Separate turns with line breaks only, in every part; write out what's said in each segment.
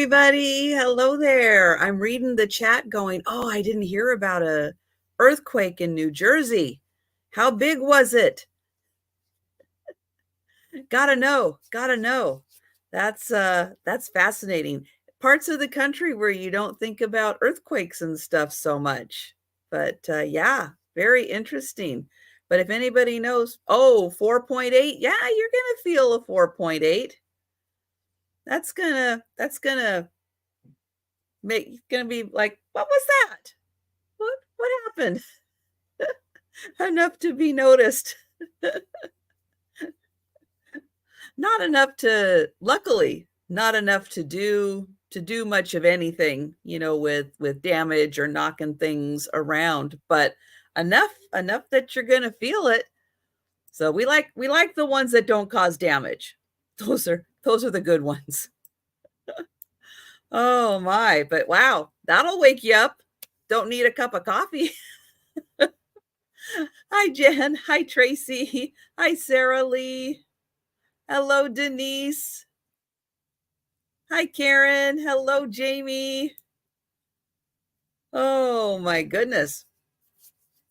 everybody. Hello there. I'm reading the chat going, oh, I didn't hear about a earthquake in New Jersey. How big was it? Gotta know, gotta know. That's fascinating. Parts of the country where you don't think about earthquakes and stuff so much. But yeah, very interesting. But if anybody knows, oh, 4.8, yeah, you're gonna feel a 4.8. That's gonna gonna be like, what was that? What happened? Enough to be noticed. Not enough to, luckily, not enough to do much of anything, with damage or knocking things around, but enough that you're gonna feel it. So we like the ones that don't cause damage. Those are the good ones. Oh my, but wow, that'll wake you up. Don't need a cup of coffee. Hi, Jen. Hi, Tracy. Hi, Sarah Lee. Hello, Denise. Hi, Karen. Hello, Jamie. Oh my goodness.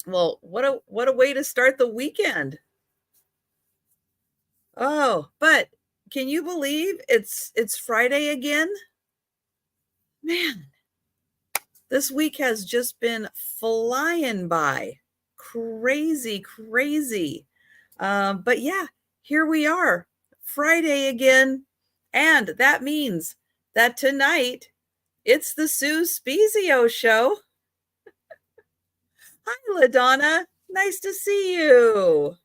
Well, what a way to start the weekend. Oh, but can you believe it's Friday again? Man, this week has just been flying by. Crazy, crazy. But yeah, here we are, Friday again. And that means that tonight it's the Sue Spezio show. Hi, LaDonna. Nice to see you.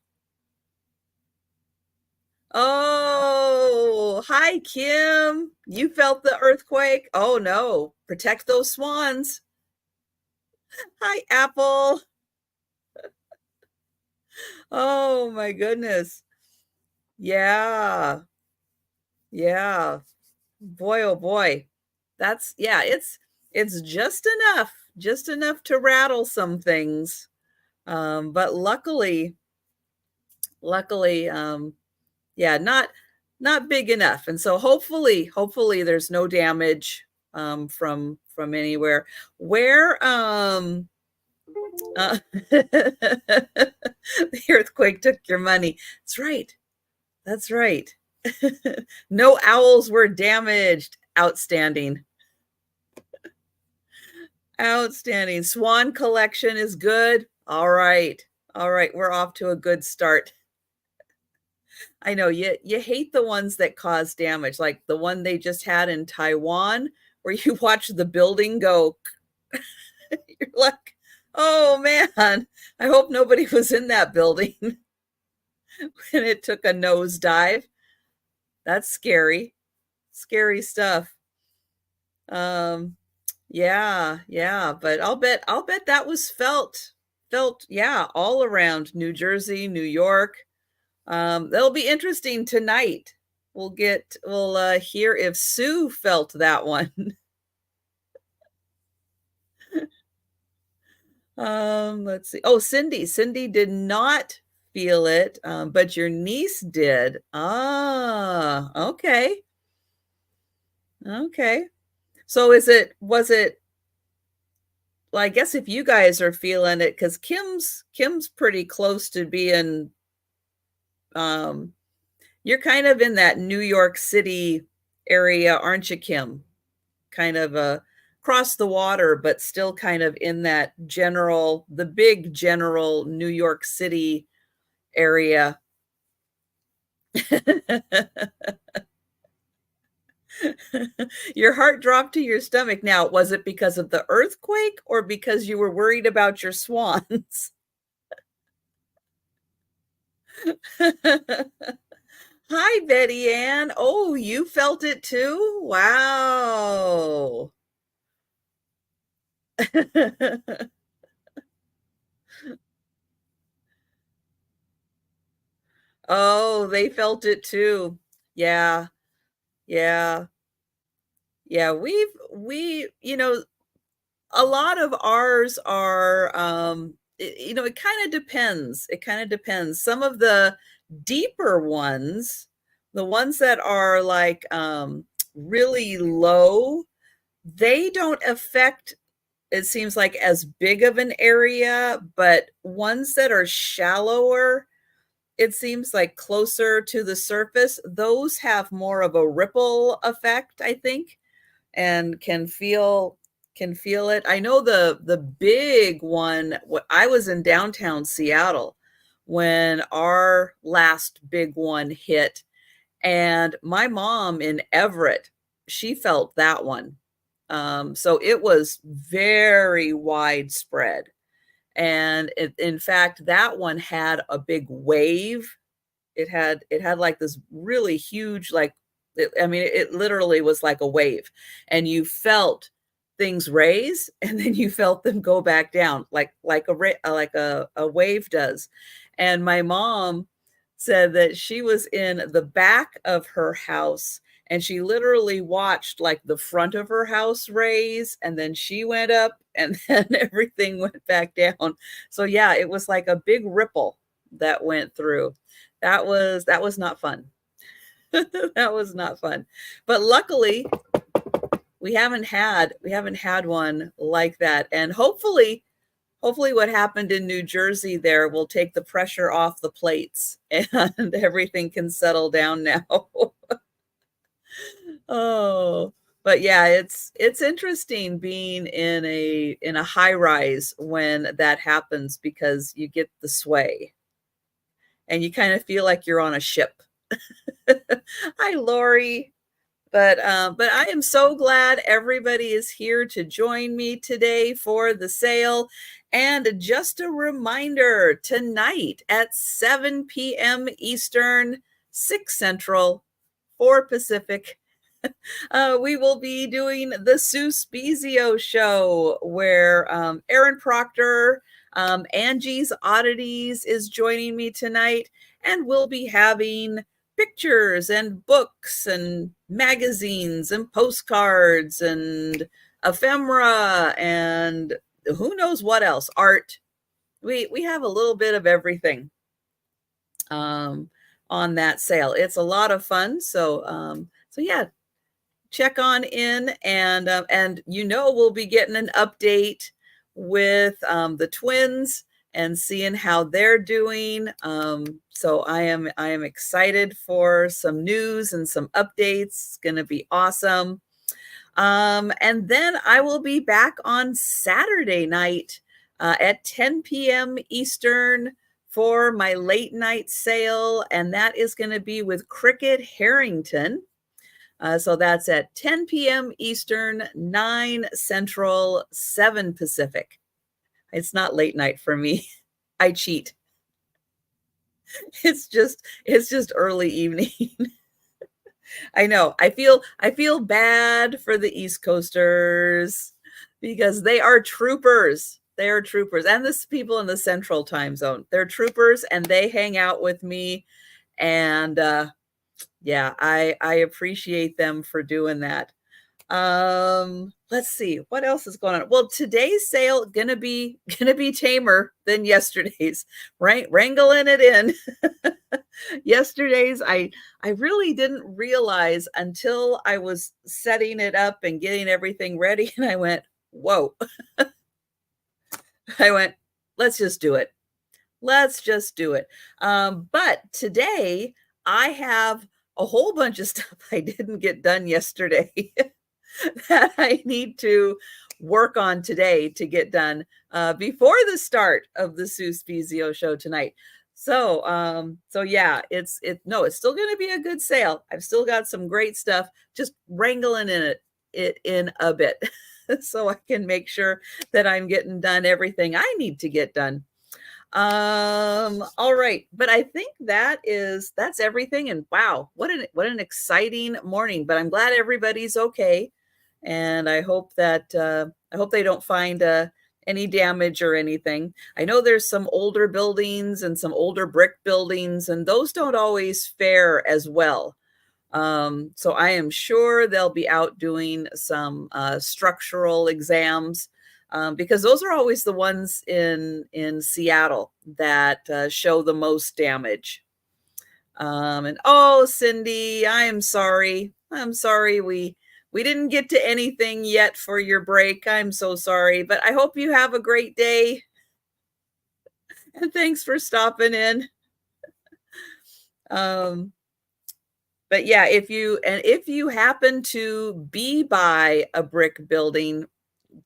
Oh, hi, Kim. You felt the earthquake? Oh, no. Protect those swans. Hi, Apple. Oh, my goodness. Yeah. Yeah. Boy, oh boy. Yeah, it's just enough to rattle some things. But luckily, yeah, not big enough. And so hopefully there's no damage from anywhere. Where the earthquake took your money. That's right. That's right. No owls were damaged. Outstanding. Outstanding. Swan collection is good. All right. All right. We're off to a good start. I know you hate the ones that cause damage, like the one they just had in Taiwan, where you watch the building go. You're like, oh man, I hope nobody was in that building when it took a nosedive. That's scary. Scary stuff. Um, yeah, but I'll bet that was felt, yeah, all around New Jersey, New York. That'll be interesting tonight. We'll hear if Sue felt that one. Let's see. Oh, Cindy did not feel it, but your niece did. Ah, okay. Okay. So was it, well, I guess if you guys are feeling it, because Kim's pretty close to being, um, you're kind of in that New York City area, aren't you, Kim? Kind of across the water, but still kind of in that the big general New York City area. Your heart dropped to your stomach. Now, was it because of the earthquake or because you were worried about your swans? Hi, Betty Ann. Oh, you felt it too? Wow. Oh, they felt it too. Yeah, yeah, yeah. A lot of ours are, it kind of depends. It kind of depends. Some of the deeper ones, the ones that are like really low, they don't affect, it seems like, as big of an area, but ones that are shallower, it seems like closer to the surface, those have more of a ripple effect, I think, and can feel it. I know the big one, I was in downtown Seattle when our last big one hit, and my mom in Everett, she felt that one. So it was very widespread. And in fact, that one had a big wave. It had like this really huge, like, I mean, it literally was like a wave, and you felt things raise, and then you felt them go back down, like a wave does. And my mom said that she was in the back of her house, and she literally watched like the front of her house raise, and then she went up, and then everything went back down. So yeah, it was like a big ripple that went through. That was not fun. That was not fun. But luckily, we haven't had one like that. And hopefully what happened in New Jersey there will take the pressure off the plates and everything can settle down now. Oh, but yeah, it's interesting being in a high rise when that happens, because you get the sway and you kind of feel like you're on a ship. Hi, Lori. But I am so glad everybody is here to join me today for the sale. And just a reminder, tonight at 7 p.m. Eastern, 6 Central, 4 Pacific, we will be doing the Seuss Bezio show, where Aaron Proctor, Angie's Oddities, is joining me tonight, and we'll be having pictures and books and magazines and postcards and ephemera and who knows what else, art. We have a little bit of everything on that sale. It's a lot of fun. So yeah, check on in, and we'll be getting an update with the twins and seeing how they're doing. So I am excited for some news and some updates. It's going to be awesome. And then I will be back on Saturday night at 10 p.m. Eastern for my late night sale, and that is going to be with Cricket Harrington. So that's at 10 p.m. Eastern, 9 Central, 7 Pacific. It's not late night for me. I cheat. It's just early evening. I know. I feel bad for the East Coasters because they are troopers. They are troopers. And the people in the Central time zone, they're troopers, and they hang out with me. And yeah, I appreciate them for doing that. Let's see what else is going on. Well, today's sale gonna be tamer than yesterday's, right? Wrangling it in. Yesterday's, I really didn't realize until I was setting it up and getting everything ready, and I went, whoa. I went, let's just do it. Let's just do it. But today I have a whole bunch of stuff I didn't get done yesterday that I need to work on today to get done before the start of the Seuss Bezio show tonight. So yeah, it's still going to be a good sale. I've still got some great stuff, just wrangling it in a bit so I can make sure that I'm getting done everything I need to get done. All right, but I think that's everything. And wow, what an exciting morning. But I'm glad everybody's okay, and I hope they don't find any damage or anything. I know there's some older buildings and some older brick buildings, and those don't always fare as well. So I am sure they'll be out doing some structural exams, because those are always the ones in Seattle that show the most damage. And oh, Cindy, I am sorry. I'm sorry we didn't get to anything yet for your break. I'm so sorry, but I hope you have a great day, and thanks for stopping in. Um, but yeah, if you happen to be by a brick building,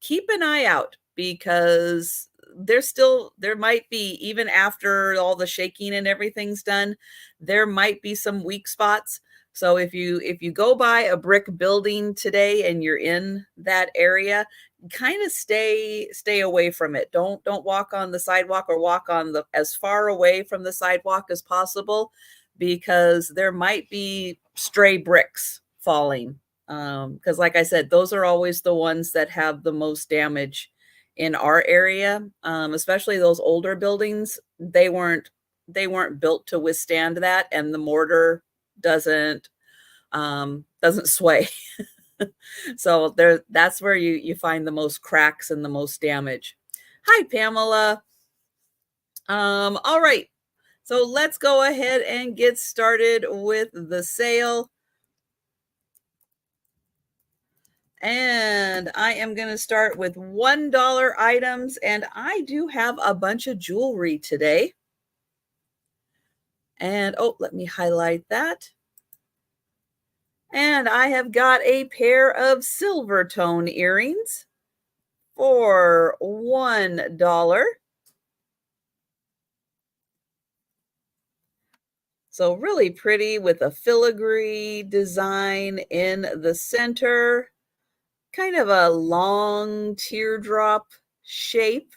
keep an eye out because there might be, even after all the shaking and everything's done, there might be some weak spots. So if you go by a brick building today and you're in that area, kind of stay away from it. Don't walk on the sidewalk or walk on the as far away from the sidewalk as possible because there might be stray bricks falling. Because like I said, those are always the ones that have the most damage in our area, especially those older buildings. They weren't built to withstand that, and the mortar doesn't doesn't sway. So there, that's where you find the most cracks and the most damage. Hi, Pamela. All right. So let's go ahead and get started with the sale. And I am going to start with $1 items. And I do have a bunch of jewelry today. And oh, let me highlight that. And I have got a pair of silver tone earrings for $1. So really pretty with a filigree design in the center, kind of a long teardrop shape.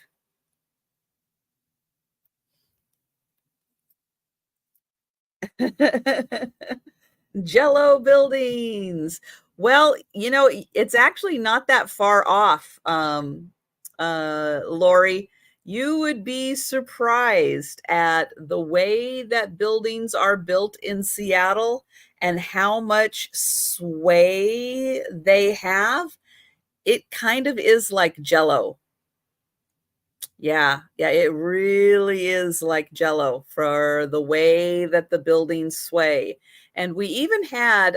Jello buildings. Well, you know, it's actually not that far off, Lori. You would be surprised at the way that buildings are built in Seattle and how much sway they have. It kind of is like Jello. Yeah, it really is like Jello for the way that the buildings sway. And we even had,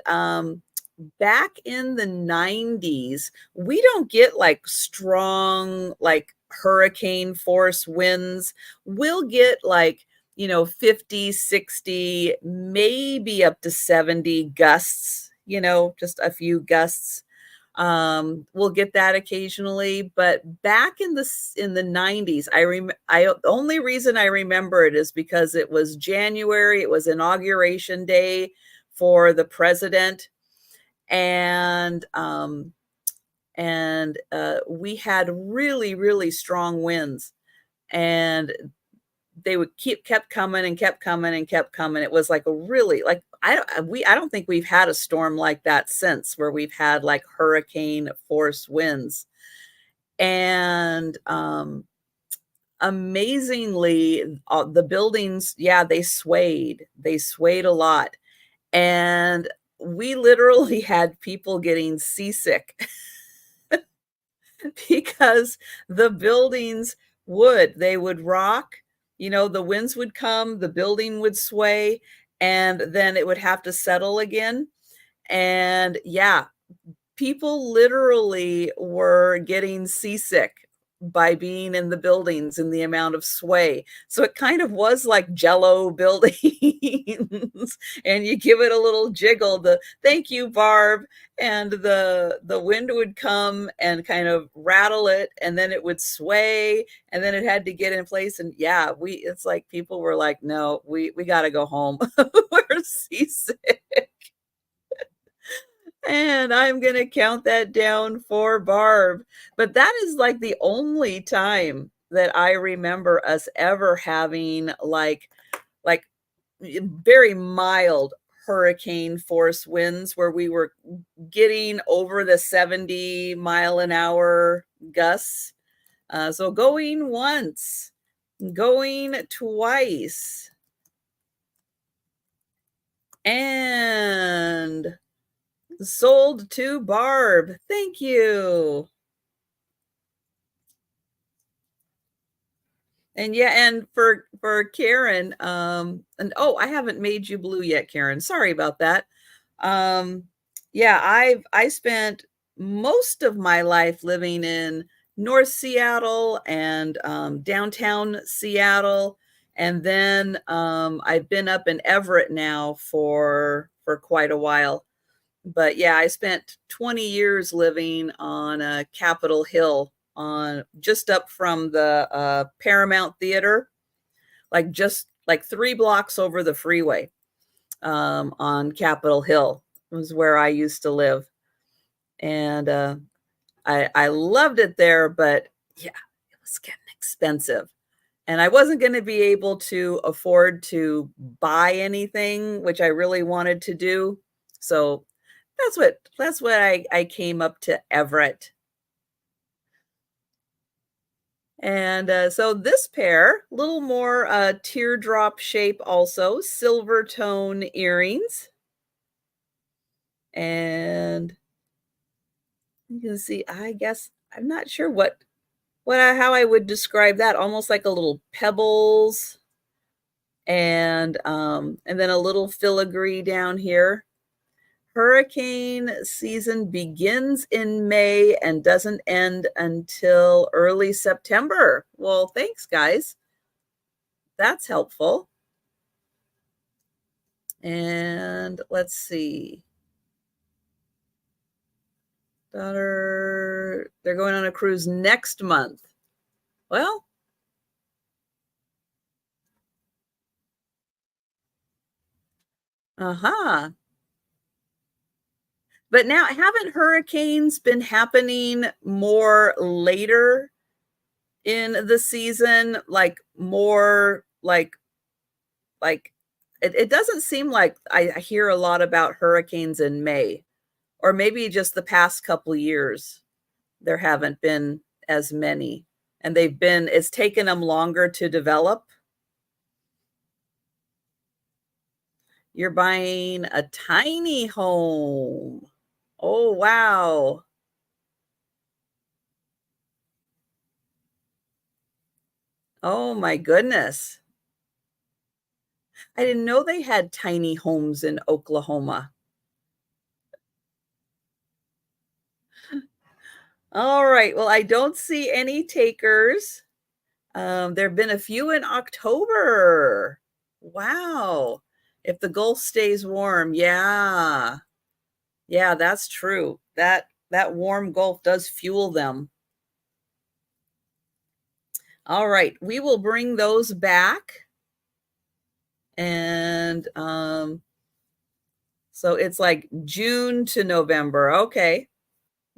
back in the 90s, we don't get like strong, like hurricane force winds. We'll get like, 50, 60, maybe up to 70 gusts, just a few gusts. We'll get that occasionally, but back in the 90s, I the only reason I remember it is because it was January, it was inauguration day for the president, and we had really, really strong winds, and they would kept coming and kept coming and kept coming. It was like a really like I don't think we've had a storm like that since, where we've had like hurricane force winds. And amazingly, the buildings, yeah, they swayed. They swayed a lot. And we literally had people getting seasick because the buildings they would rock, the winds would come, the building would sway, and then it would have to settle again. And yeah, people literally were getting seasick by being in the buildings and the amount of sway. So it kind of was like Jello buildings. And you give it a little jiggle, the thank you, Barb, and the wind would come and kind of rattle it, and then it would sway, and then it had to get in place. And yeah, it's like people were like, no, we got to go home. We're seasick. And I'm gonna count that down for Barb. But that is like the only time that I remember us ever having like very mild hurricane force winds where we were getting over the 70-mile-an-hour gusts. So going once, going twice, and sold to Barb. Thank you. And yeah, and for Karen, and oh, I haven't made you blue yet, Karen. Sorry about that. Um, Yeah, I spent most of my life living in North Seattle and, downtown Seattle, and then, I've been up in Everett now for quite a while. But, yeah, I spent 20 years living on, Capitol Hill on just up from the, Paramount Theater, like, just, like, 3 blocks over the freeway, on Capitol Hill was where I used to live. And, I loved it there, but yeah, it was getting expensive, and I wasn't gonna be able to afford to buy anything, which I really wanted to do, so that's what I came up to Everett. And, so this pair, little more, teardrop shape also, silver tone earrings, and you can see, I guess I'm not sure how I would describe that, almost like a little pebbles and then a little filigree down here. Hurricane season begins in May and doesn't end until early September. Well, thanks, guys. That's helpful. And let's see. Daughter, they're going on a cruise next month. Well, uh-huh. But now haven't hurricanes been happening more later in the season? Like, more like it doesn't seem like I hear a lot about hurricanes in May, or maybe just the past couple years, there haven't been as many, and it's taken them longer to develop. You're buying a tiny home. Oh, wow. Oh my goodness. I didn't know they had tiny homes in Oklahoma. All right, well, I don't see any takers. There've been a few in October. Wow. If the Gulf stays warm, yeah. Yeah, that's true. That warm Gulf does fuel them. All right, we will bring those back, and, so it's like June to November, okay.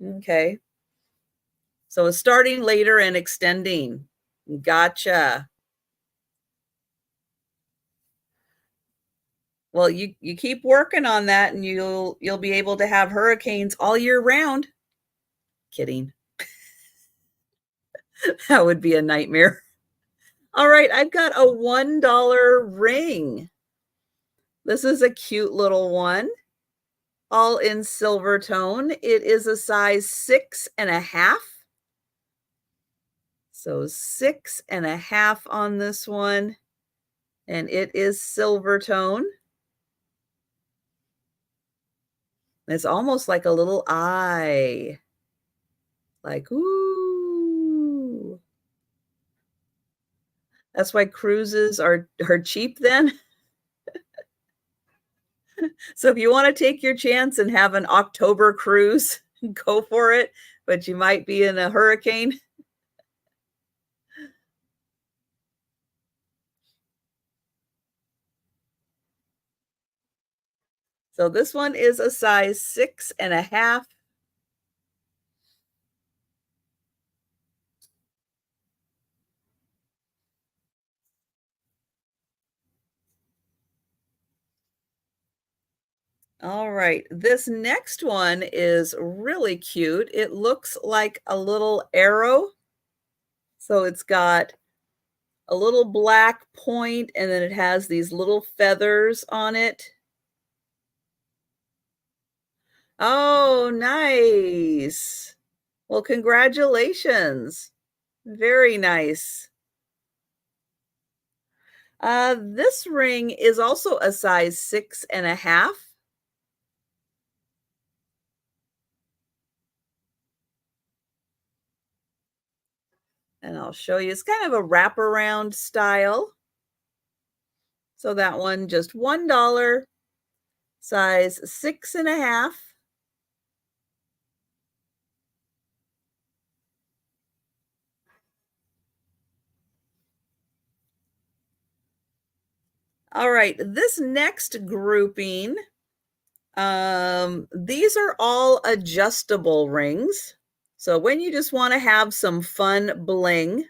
Okay. So it's starting later and extending. Gotcha. Well, you keep working on that and you'll be able to have hurricanes all year round. Kidding. That would be a nightmare. All right, I've got a $1 ring. This is a cute little one, all in silver tone. It is a size 6.5. So 6.5 on this one, and it is silver tone. It's almost like a little eye. Like, ooh. That's why cruises are cheap then? So if you wanna take your chance and have an October cruise, go for it, but you might be in a hurricane. So this one is a size 6.5. All right, this next one is really cute. It looks like a little arrow. So it's got a little black point, and then it has these little feathers on it. Oh, nice. Well, congratulations. Very nice. This ring is also a size 6.5. And I'll show you. It's kind of a wraparound style. So that one just $1, size 6.5. All right, this next grouping, these are all adjustable rings. So when you just want to have some fun bling,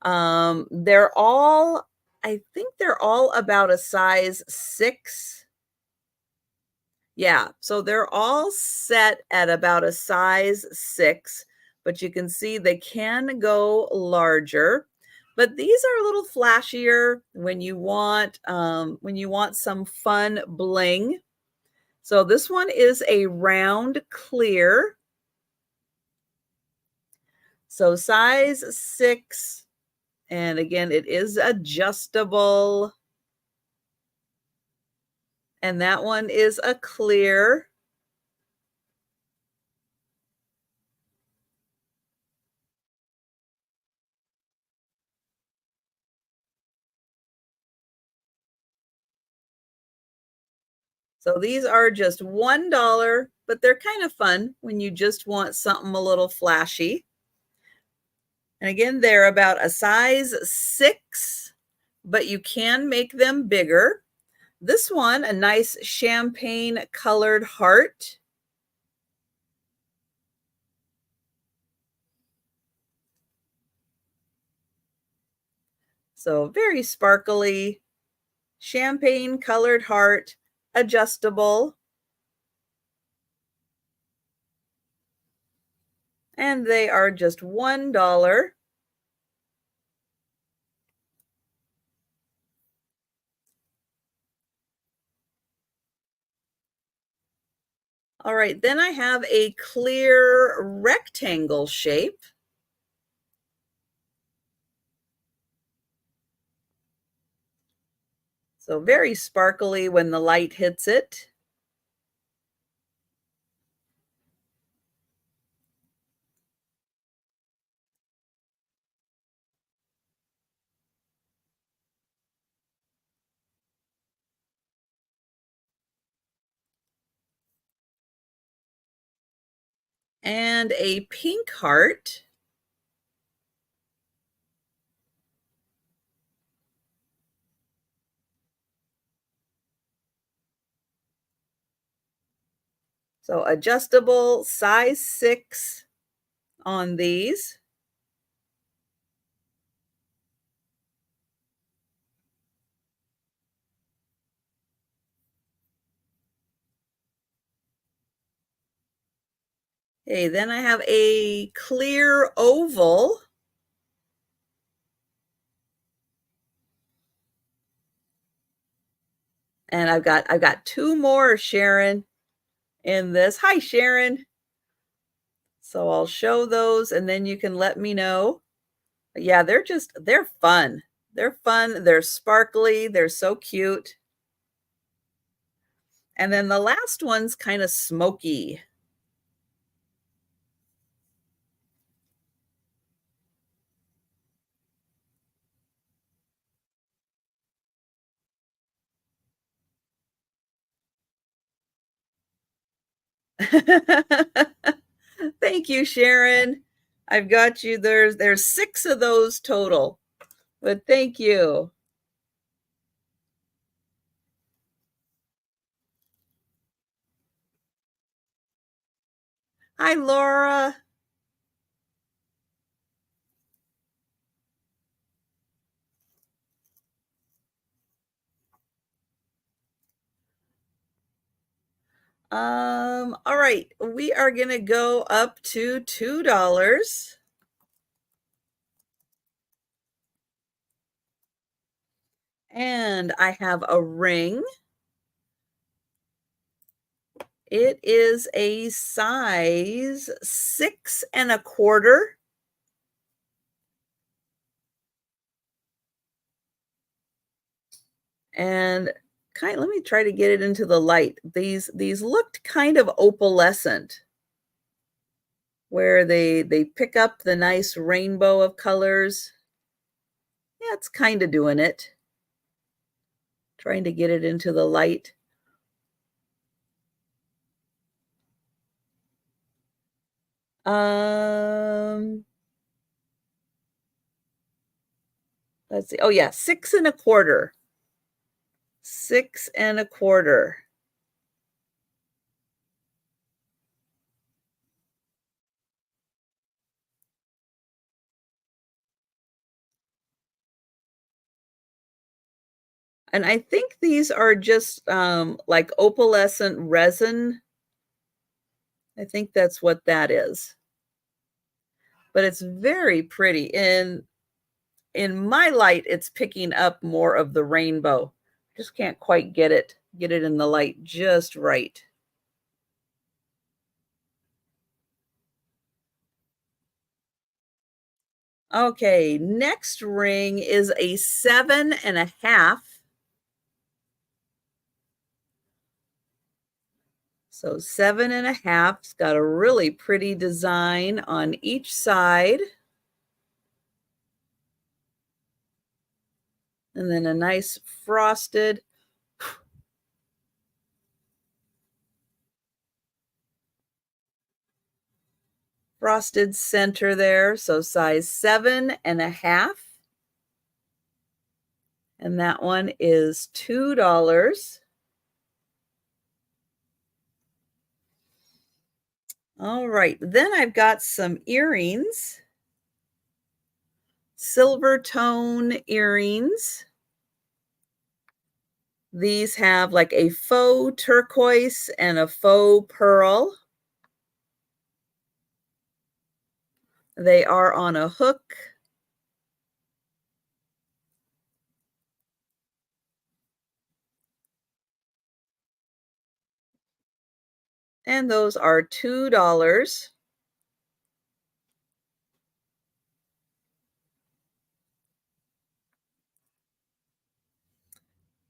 they're all, I think they're all about a size 6. Yeah, so they're all set at about a size 6, but you can see they can go larger. But these are a little flashier when you want some fun bling. So this one is a round clear. So size 6, and again, it is adjustable. And that one is a clear. So these are just $1, but they're kind of fun when you just want something a little flashy. And again, they're about a size 6, but you can make them bigger. This one, a nice champagne colored heart. So very sparkly, champagne colored heart, adjustable. And they are just $1. All right, then I have a clear rectangle shape. So very sparkly when the light hits it. And a pink heart. So adjustable, size 6 on these. Okay, then I have a clear oval. And I've got 2 more, Sharon, in this. Hi, Sharon. So I'll show those and then you can let me know. Yeah, they're fun. They're fun, they're sparkly, they're so cute. And then the last one's kind of smoky. Thank you, Sharon. I've got you. There's 6 of those total. But thank you. Hi, Laura. All right, we are gonna go up to $2. And I have a ring. It is a size 6.25. And let me try to get it into the light. These looked kind of opalescent. where they pick up the nice rainbow of colors. Yeah, it's kinda doing it, trying to get it into the light. Um, let's see. Oh, yeah, 6 and a quarter. 6 and a quarter. And I think these are just, like opalescent resin. I think that's what that is. But it's very pretty. In my light, it's picking up more of the rainbow. Just can't quite get it in the light just right. Okay, next ring is a 7.5. So 7.5. It's got a really pretty design on each side. And then a nice frosted center there. So size 7.5. And that one is $2. All right, then I've got some earrings, silver tone earrings. These have like a faux turquoise and a faux pearl. They are on a hook. And those are $2.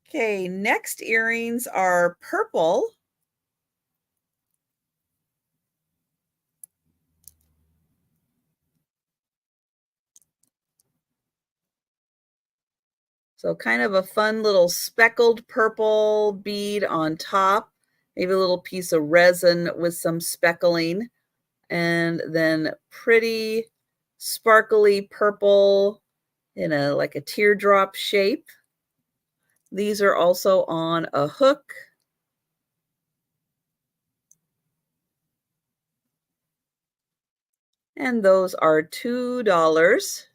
Okay, next earrings are purple. So kind of a fun little speckled purple bead on top, maybe a little piece of resin with some speckling, and then pretty sparkly purple in a like a teardrop shape. These are also on a hook. And those are $2.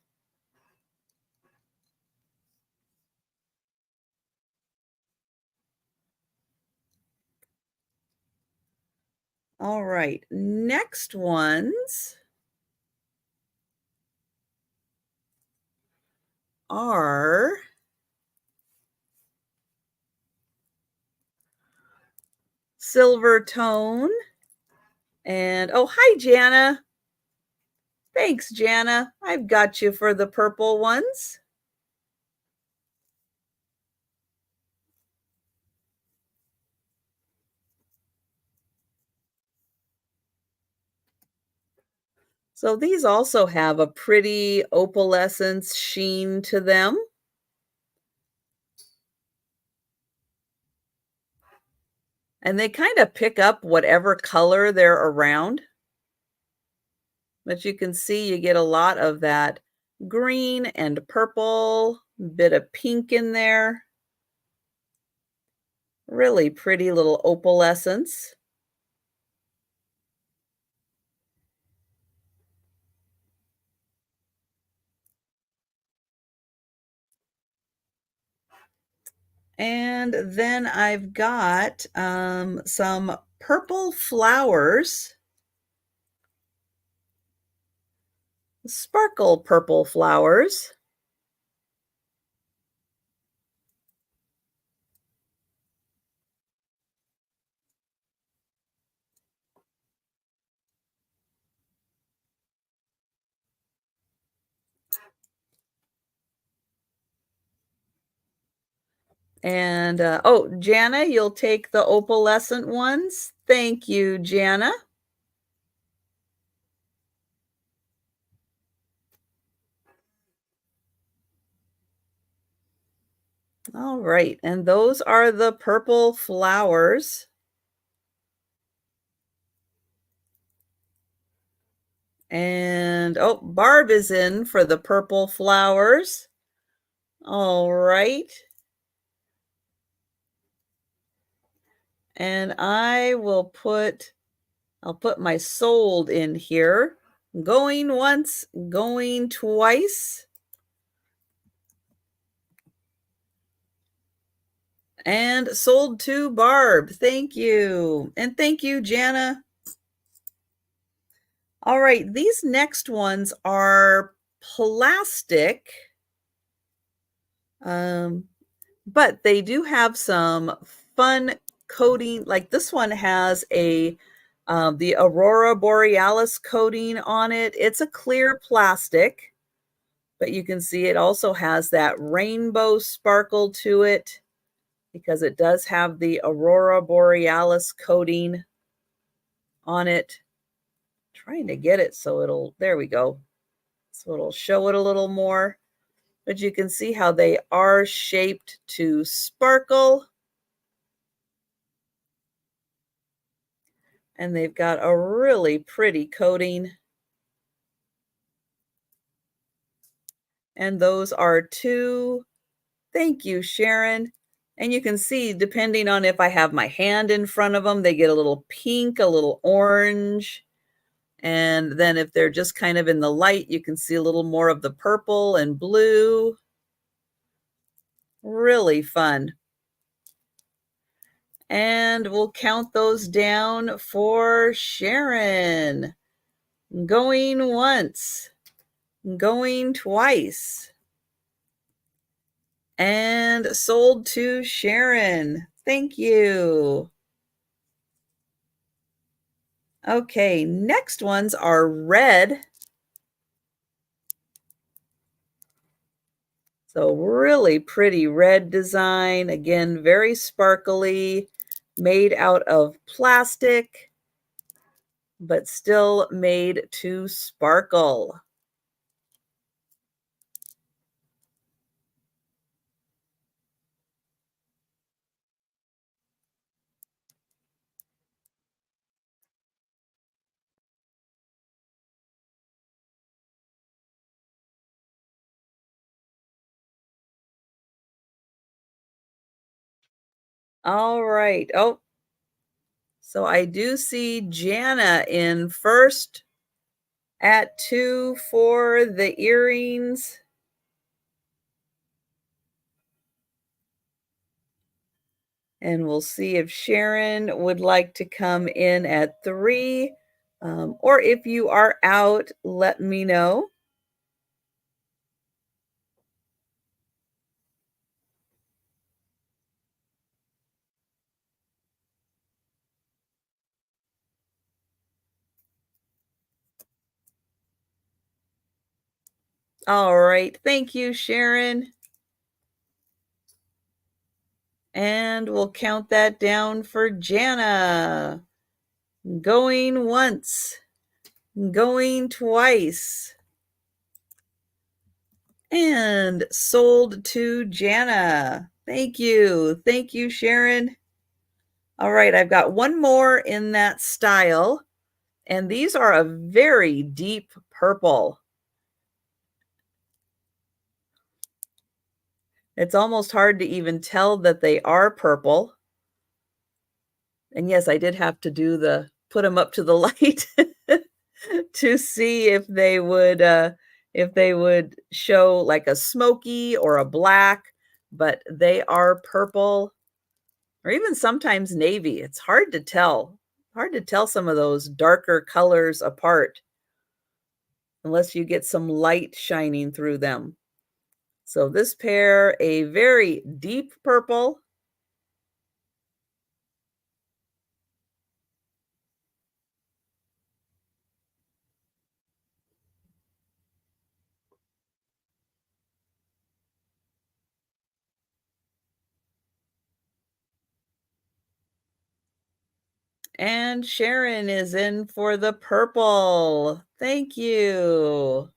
All right, next ones are silver tone. And oh, hi, Jana. Thanks, Jana. I've got you for the purple ones. So these also have a pretty opalescence sheen to them. And they kind of pick up whatever color they're around. But you can see you get a lot of that green and purple, bit of pink in there. Really pretty little opalescence. And then I've got some purple flowers, sparkle purple flowers. And oh, Jana, you'll take the opalescent ones. Thank you, Jana. All right, and those are the purple flowers. And oh, Barb is in for the purple flowers. All right. And I'll put my sold in here. Going once, going twice. And sold to Barb. Thank you. And thank you, Jana. All right, these next ones are plastic. But they do have some fun coating. Like this one has the Aurora Borealis coating on it. It's a clear plastic, but you can see it also has that rainbow sparkle to it because it does have the Aurora Borealis coating on it. Trying to get it so there we go. So it'll show it a little more. But you can see how they are shaped to sparkle. And they've got a really pretty coating. And those are two. Thank you, Sharon. And you can see, depending on if I have my hand in front of them, they get a little pink, a little orange. And then if they're just kind of in the light, you can see a little more of the purple and blue. Really fun. And we'll count those down for Sharon. Going once, going twice. And sold to Sharon. Thank you. Okay, next ones are red. So really pretty red design. Again, very sparkly, made out of plastic, but still made to sparkle. All right. Oh, so I do see Jana in first at 2 for the earrings. And we'll see if Sharon would like to come in at 3. Or if you are out, let me know. All right. Thank you, Sharon. And we'll count that down for Jana. Going once, going twice. And sold to Jana. Thank you. Thank you, Sharon. All right, I've got one more in that style. And these are a very deep purple. It's almost hard to even tell that they are purple. And yes, I did have to put them up to the light to see if they would show like a smoky or a black, but they are purple or even sometimes navy. It's hard to tell. Hard to tell some of those darker colors apart unless you get some light shining through them. So this pair, a very deep purple. And Sharon is in for the purple. Thank you.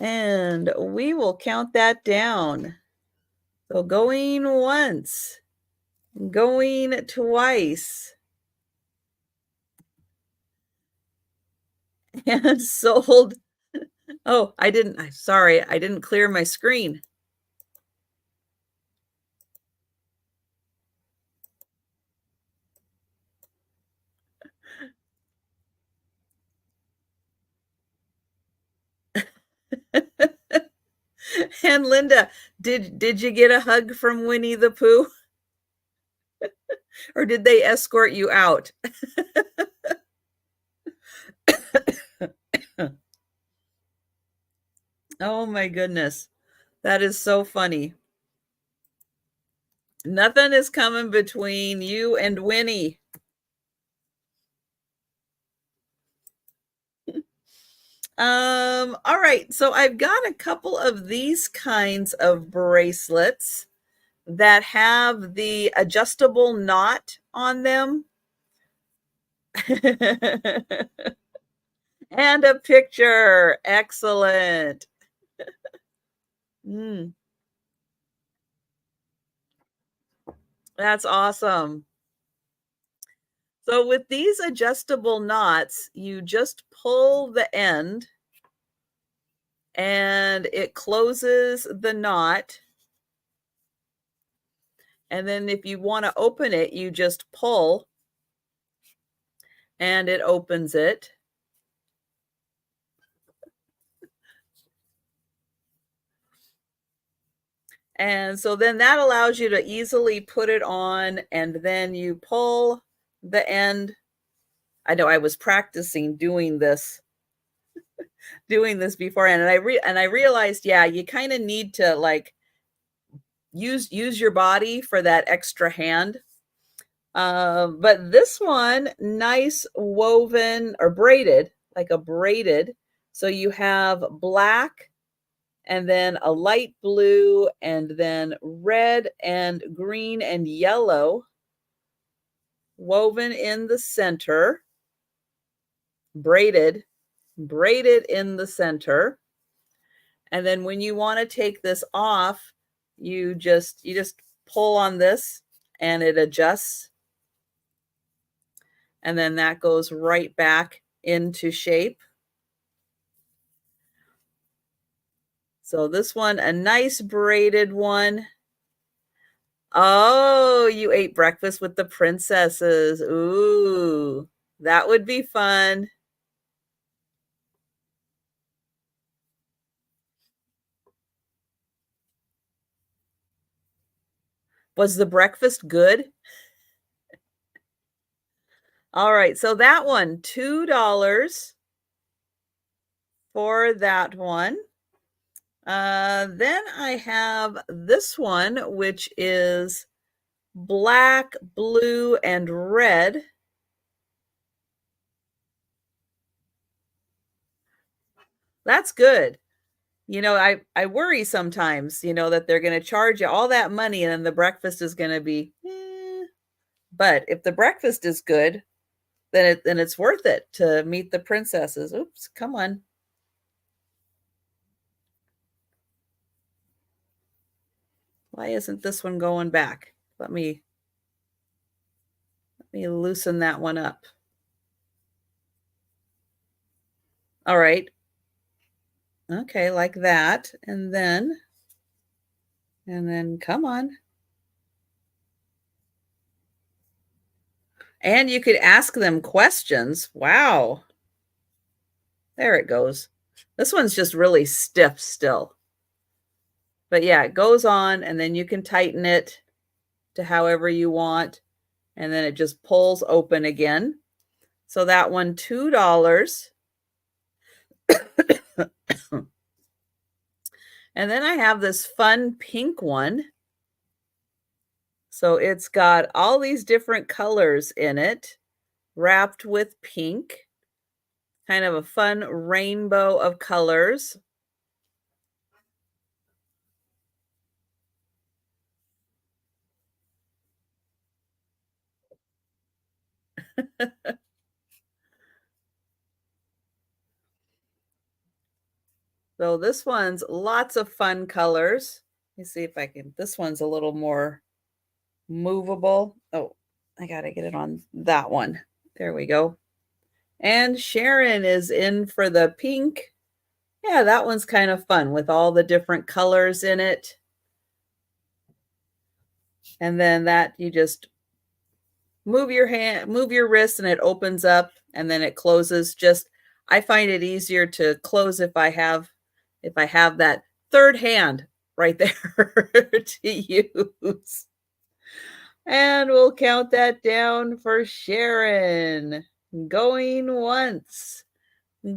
And we will count that down. So going once, going twice, and sold. Oh, sorry, I didn't clear my screen. And Linda, did you get a hug from Winnie the Pooh, or did they escort you out? Oh my goodness. That is so funny. Nothing is coming between you and Winnie. All right. So I've got a couple of these kinds of bracelets that have the adjustable knot on them. And a picture. Excellent. Mm, that's awesome. So with these adjustable knots, you just pull the end and it closes the knot. And then if you want to open it, you just pull and it opens it. And so then that allows you to easily put it on, and then you pull the end. I know I was practicing doing this beforehand, and I realized, yeah, you kind of need to like use your body for that extra hand. But this one, nice woven or braided, like a braided. So you have black and then a light blue and then red and green and yellow woven in the center, braided, braided in the center. And then when you want to take this off, you just pull on this and it adjusts. And then that goes right back into shape. So this one, a nice braided one. Oh, you ate breakfast with the princesses. Ooh, that would be fun. Was the breakfast good? All right, so that one, $2 for that one. Then I have this one, which is black, blue, and red. That's good. I worry sometimes, that they're going to charge you all that money and then the breakfast is going to be, but if the breakfast is good, then it's worth it to meet the princesses. Oops, come on. Why isn't this one going back? Let me loosen that one up. All right. Okay, like that. And then come on. And you could ask them questions. Wow. There it goes. This one's just really stiff still. But yeah, it goes on and then you can tighten it to however you want. And then it just pulls open again. So that one, $2. And then I have this fun pink one. So it's got all these different colors in it, wrapped with pink, kind of a fun rainbow of colors. So this one's lots of fun colors. Let me see if I can, this one's a little more movable. Oh, I gotta get it on that one. There we go. And Sharon is in for the pink. Yeah, that one's kind of fun with all the different colors in it. And then that you just move your hand, move your wrist, and it opens up and then it closes. Just I find it easier to close if I have that third hand right there to use. And we'll count that down for Sharon. Going once,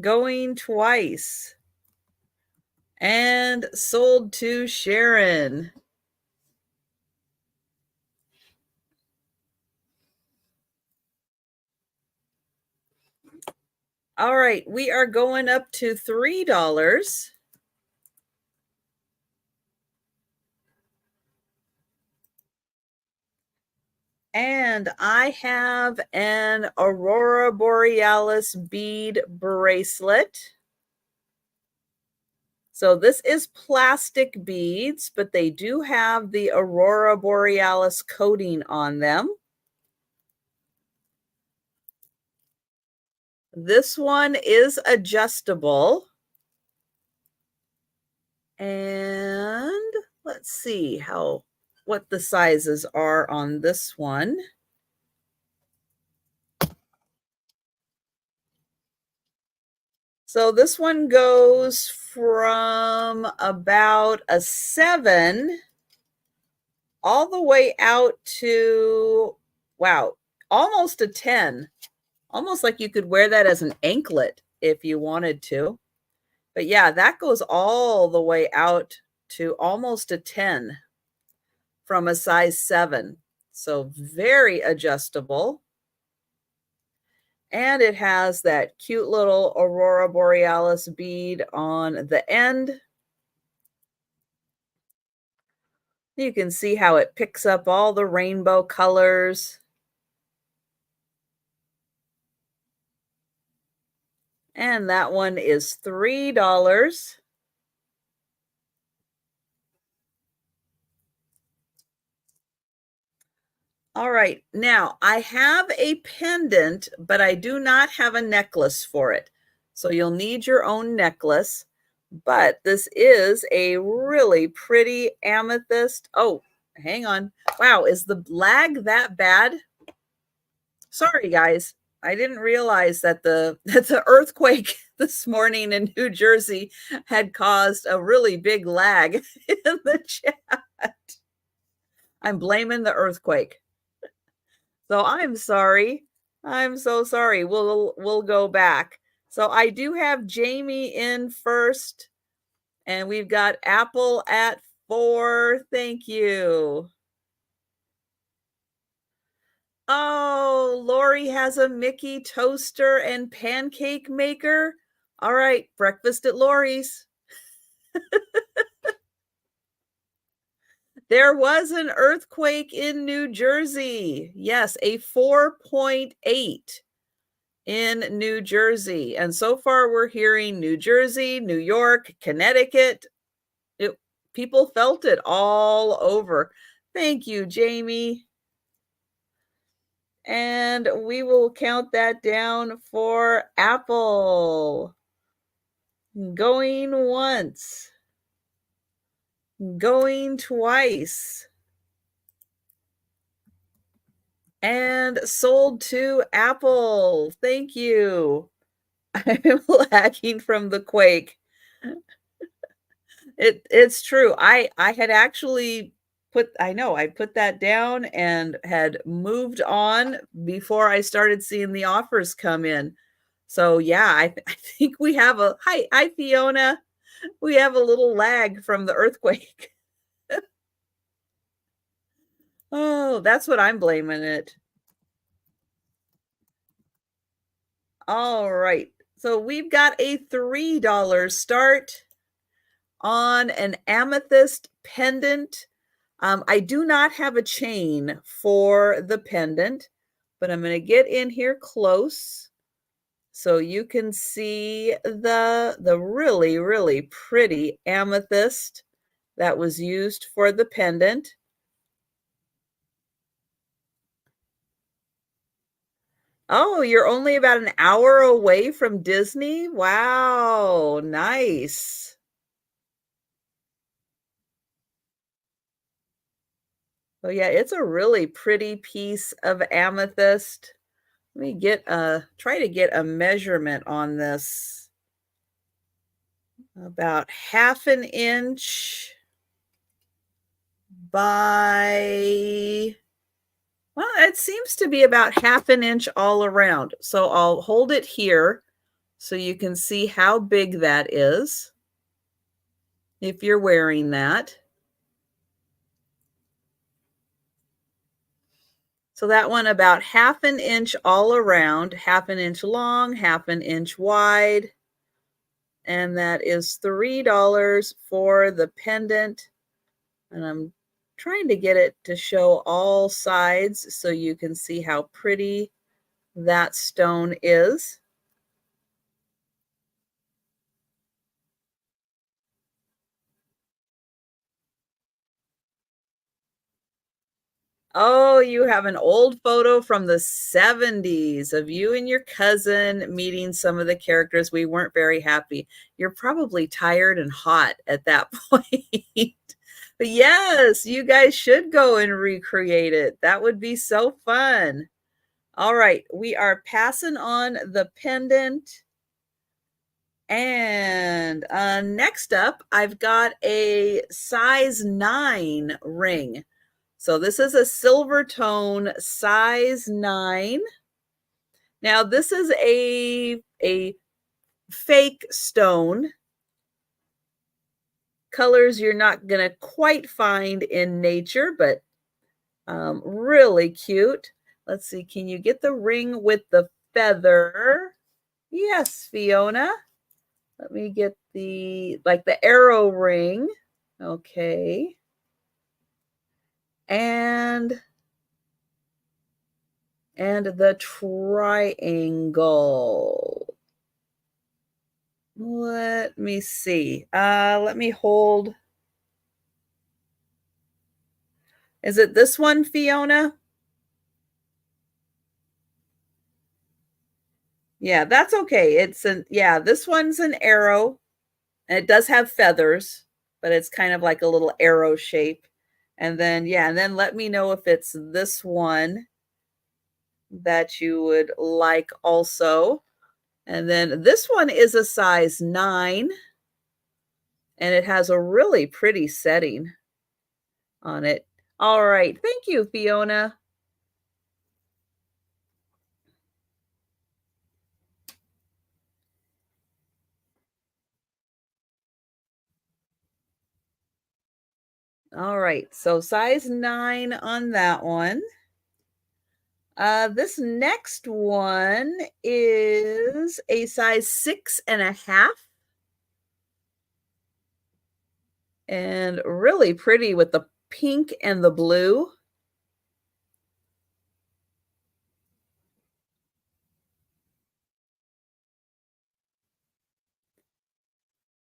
going twice, and sold to Sharon. All right, we are going up to $3. And I have an Aurora Borealis bead bracelet. So this is plastic beads, but they do have the Aurora Borealis coating on them. This one is adjustable. And let's see what the sizes are on this one. So this one goes from about a 7 all the way out to, wow, almost a 10. Almost like you could wear that as an anklet if you wanted to. But yeah, that goes all the way out to almost a 10 from a size 7. So very adjustable. And it has that cute little Aurora Borealis bead on the end. You can see how it picks up all the rainbow colors. And that one is $3. All right, now I have a pendant, but I do not have a necklace for it. So you'll need your own necklace, but this is a really pretty amethyst. Oh, hang on. Wow, is the lag that bad? Sorry, guys. I didn't realize that the earthquake this morning in New Jersey had caused a really big lag in the chat. I'm blaming the earthquake. So I'm sorry. I'm so sorry. We'll go back. So I do have Jamie in first, and we've got Apple at 4. Thank you. Oh, Lori has a Mickey toaster and pancake maker. All right, breakfast at Lori's. There was an earthquake in New Jersey. Yes, a 4.8 in New Jersey. And so far we're hearing New Jersey, New York, Connecticut. People felt it all over. Thank you, Jamie. And we will count that down for Apple. Going once. Going twice. And sold to Apple. Thank you. I'm lagging from the quake. It's true. I had actually I put that down and had moved on before I started seeing the offers come in. So yeah, I think we have hi Fiona. We have a little lag from the earthquake. Oh, that's what I'm blaming it. All right. So we've got a $3 start on an amethyst pendant. I do not have a chain for the pendant, but I'm going to get in here close So you can see the really, really pretty amethyst that was used for the pendant. Oh, you're only about an hour away from Disney? Wow, nice. Oh yeah, it's a really pretty piece of amethyst. Let me try to get a measurement on this. About half an inch by, well, it seems to be about half an inch all around. So I'll hold it here so you can see how big that is if you're wearing that. So that one about half an inch all around, half an inch long, half an inch wide. And that is $3 for the pendant. And I'm trying to get it to show all sides so you can see how pretty that stone is. Oh, you have an old photo from the 70s of you and your cousin meeting some of the characters. We weren't very happy. You're probably tired and hot at that point. But yes, you guys should go and recreate it. That would be so fun. All right, we are passing on the pendant. And next up, I've got a size 9 ring. So this is a silver tone, size 9. Now this is a fake stone. Colors you're not going to quite find in nature, but really cute. Let's see, can you get the ring with the feather? Yes, Fiona. Let me get the arrow ring. Okay. And the triangle. Let me see. Let me hold. Is it this one, Fiona? Yeah, that's okay. Yeah, this one's an arrow. And it does have feathers, but it's kind of like a little arrow shape. And then, yeah, and then let me know if it's this one that you would like also. And then this one is a size 9, and it has a really pretty setting on it. All right. Thank you, Fiona. All right. So size 9 on that one. This next one is a size 6.5. And really pretty with the pink and the blue.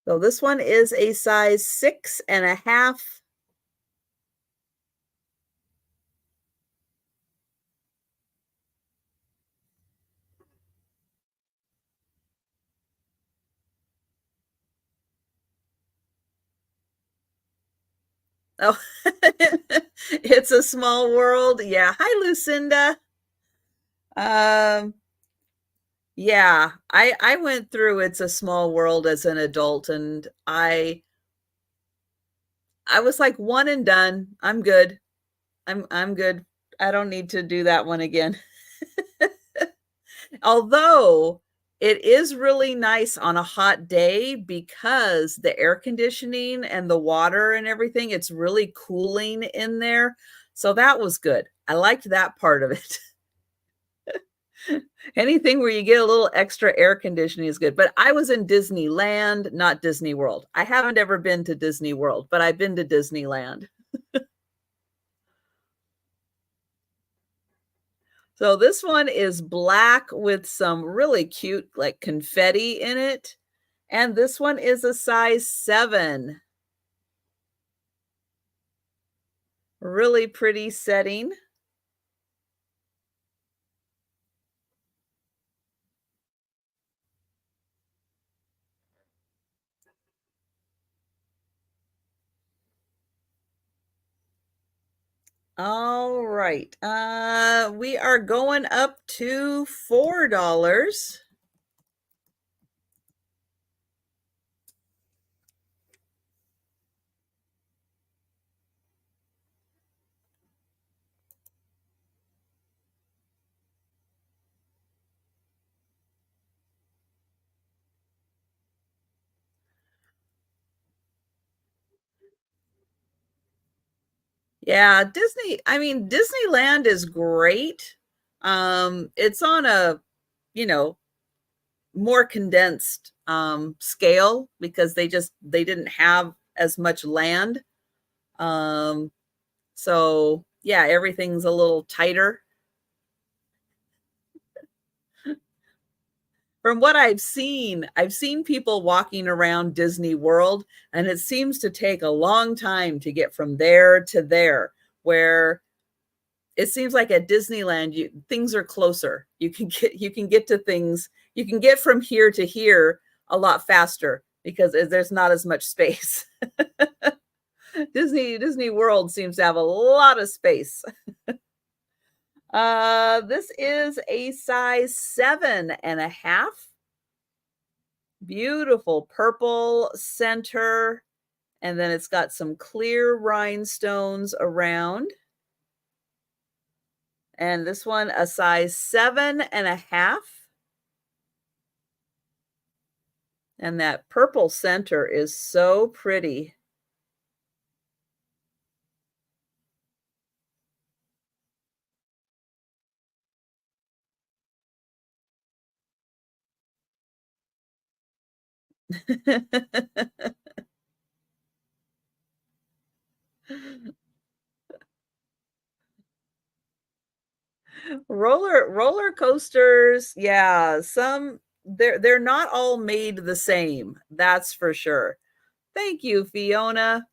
So this one is a size 6.5. Oh, it's a small world. Yeah. Hi, Lucinda. Um, yeah, I went through It's a Small World as an adult, and I was like one and done. I'm good. I'm good. I don't need to do that one again. Although it is really nice on a hot day because the air conditioning and the water and everything, it's really cooling in there. So that was good. I liked that part of it. Anything where you get a little extra air conditioning is good. But I was in Disneyland, not Disney World. I haven't ever been to Disney World, but I've been to Disneyland. So this one is black with some really cute, like, confetti in it, and this one is a size 7. Really pretty setting. All right, we are going up to $4. Yeah, I mean, Disneyland is great. It's on a, you know, more condensed, scale because they didn't have as much land. Um, so yeah, everything's a little tighter. From what I've seen people walking around Disney World, and it seems to take a long time to get from there to there, where it seems like at Disneyland, things are closer. You can get to things. You can get from here to here a lot faster because there's not as much space. Disney World seems to have a lot of space. This is a size 7.5. Beautiful purple center, and then it's got some clear rhinestones around. And this one, a size 7.5. And that purple center is so pretty. Roller coasters, yeah, some they're not all made the same, that's for sure. Thank you, Fiona.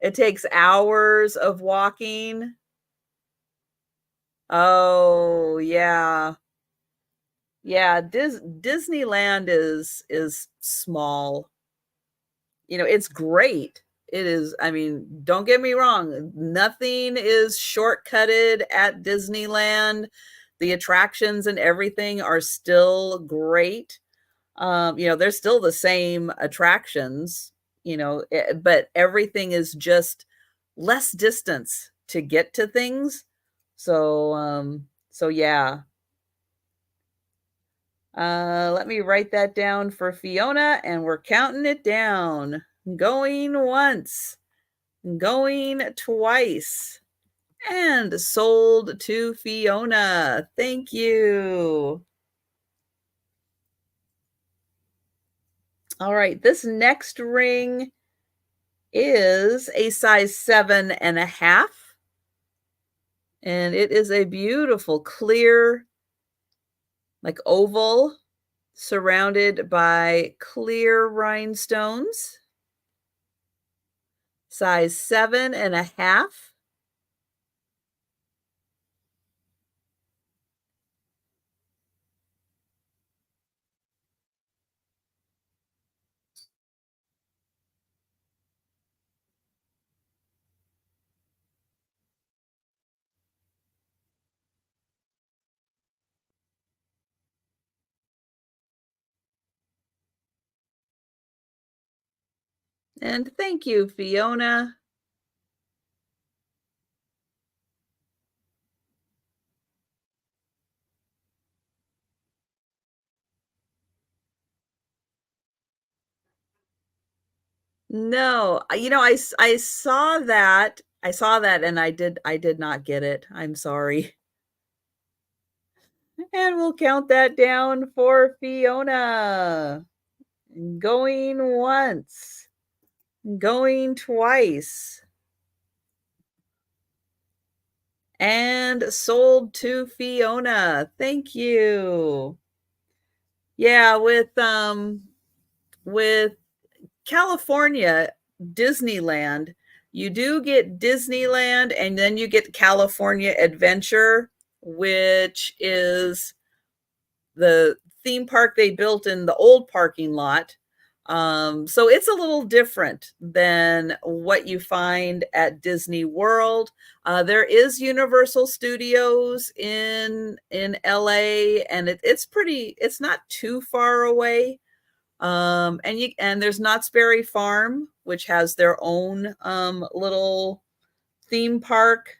It takes hours of walking. Oh, yeah. Yeah, Disneyland is small. You know, it's great. It is, I mean, don't get me wrong, nothing is shortcutted at Disneyland. The attractions and everything are still great. You know, they're still the same attractions, but everything is just less distance to get to things. So yeah. Let me write that down for Fiona, and we're counting it down. Going once, going twice, and sold to Fiona. Thank you. All right, this next ring is a size 7.5, and it is a beautiful clear, like oval, surrounded by clear rhinestones. Size 7.5. And thank you, Fiona. No, I saw that. I saw that and I did not get it. I'm sorry. And we'll count that down for Fiona. Going once. Going twice. And sold to Fiona. Thank you. Yeah, with California, Disneyland, you do get Disneyland and then you get California Adventure, which is the theme park they built in the old parking lot. So it's a little different than what you find at Disney World. There is Universal Studios in LA, and it's pretty. It's not too far away. And there's Knott's Berry Farm, which has their own little theme park,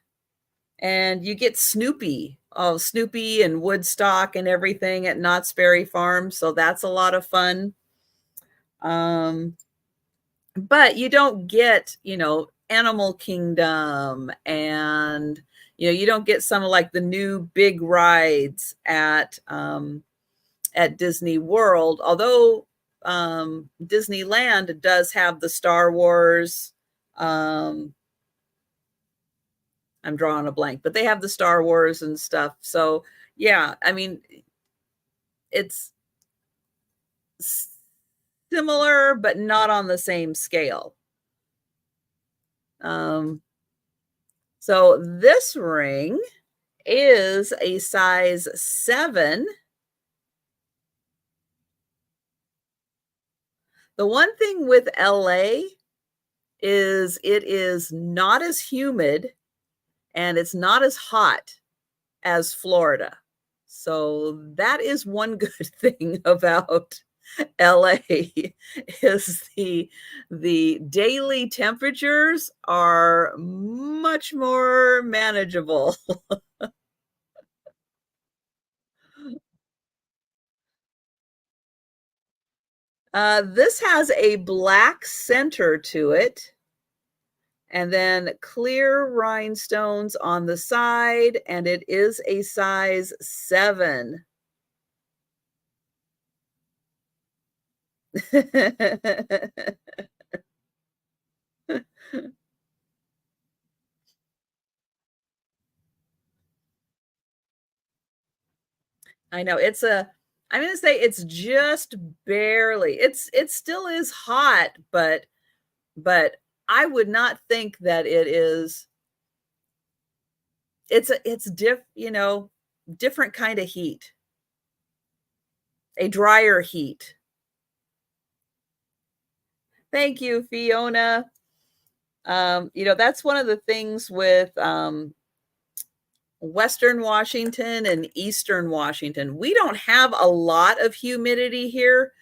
and you get Snoopy. Oh, Snoopy and Woodstock and everything at Knott's Berry Farm. So that's a lot of fun. Um, but you don't get, Animal Kingdom, and you don't get some of like the new big rides at Disney World, although Disneyland does have the Star Wars. I'm drawing a blank, but they have the Star Wars and stuff. So yeah, I mean, it's similar, but not on the same scale. So this ring is a size 7. The one thing with LA is it is not as humid and it's not as hot as Florida. So that is one good thing about LA is the daily temperatures are much more manageable. This has a black center to it, and then clear rhinestones on the side, and it is a size 7. I know I'm gonna say it's just barely. It still is hot, but I would not think that it is. It's different kind of heat, a drier heat. Thank you, Fiona. That's one of the things with Western Washington and Eastern Washington. We don't have a lot of humidity here,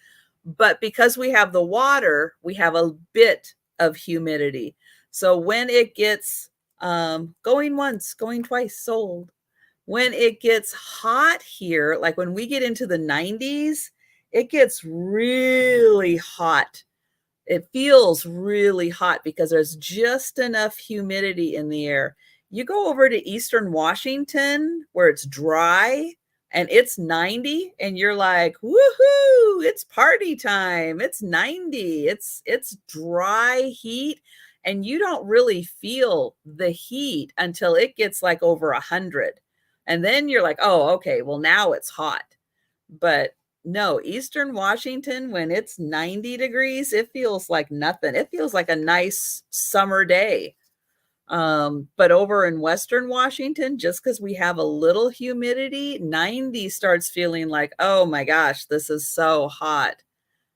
but because we have the water, we have a bit of humidity. So when it gets going once, going twice, sold. When it gets hot here, like when we get into the 90s, it gets really hot. It feels really hot because there's just enough humidity in the air. You go over to Eastern Washington where it's dry and it's 90 and you're like, "Woohoo, it's party time. It's 90. It's dry heat." And you don't really feel the heat until it gets like over 100. And then you're like, "Oh, okay, well now it's hot." But no, Eastern Washington, when it's 90 degrees, it feels like nothing. It feels like a nice summer day. But over in Western Washington, just because we have a little humidity, 90 starts feeling like, oh my gosh, this is so hot.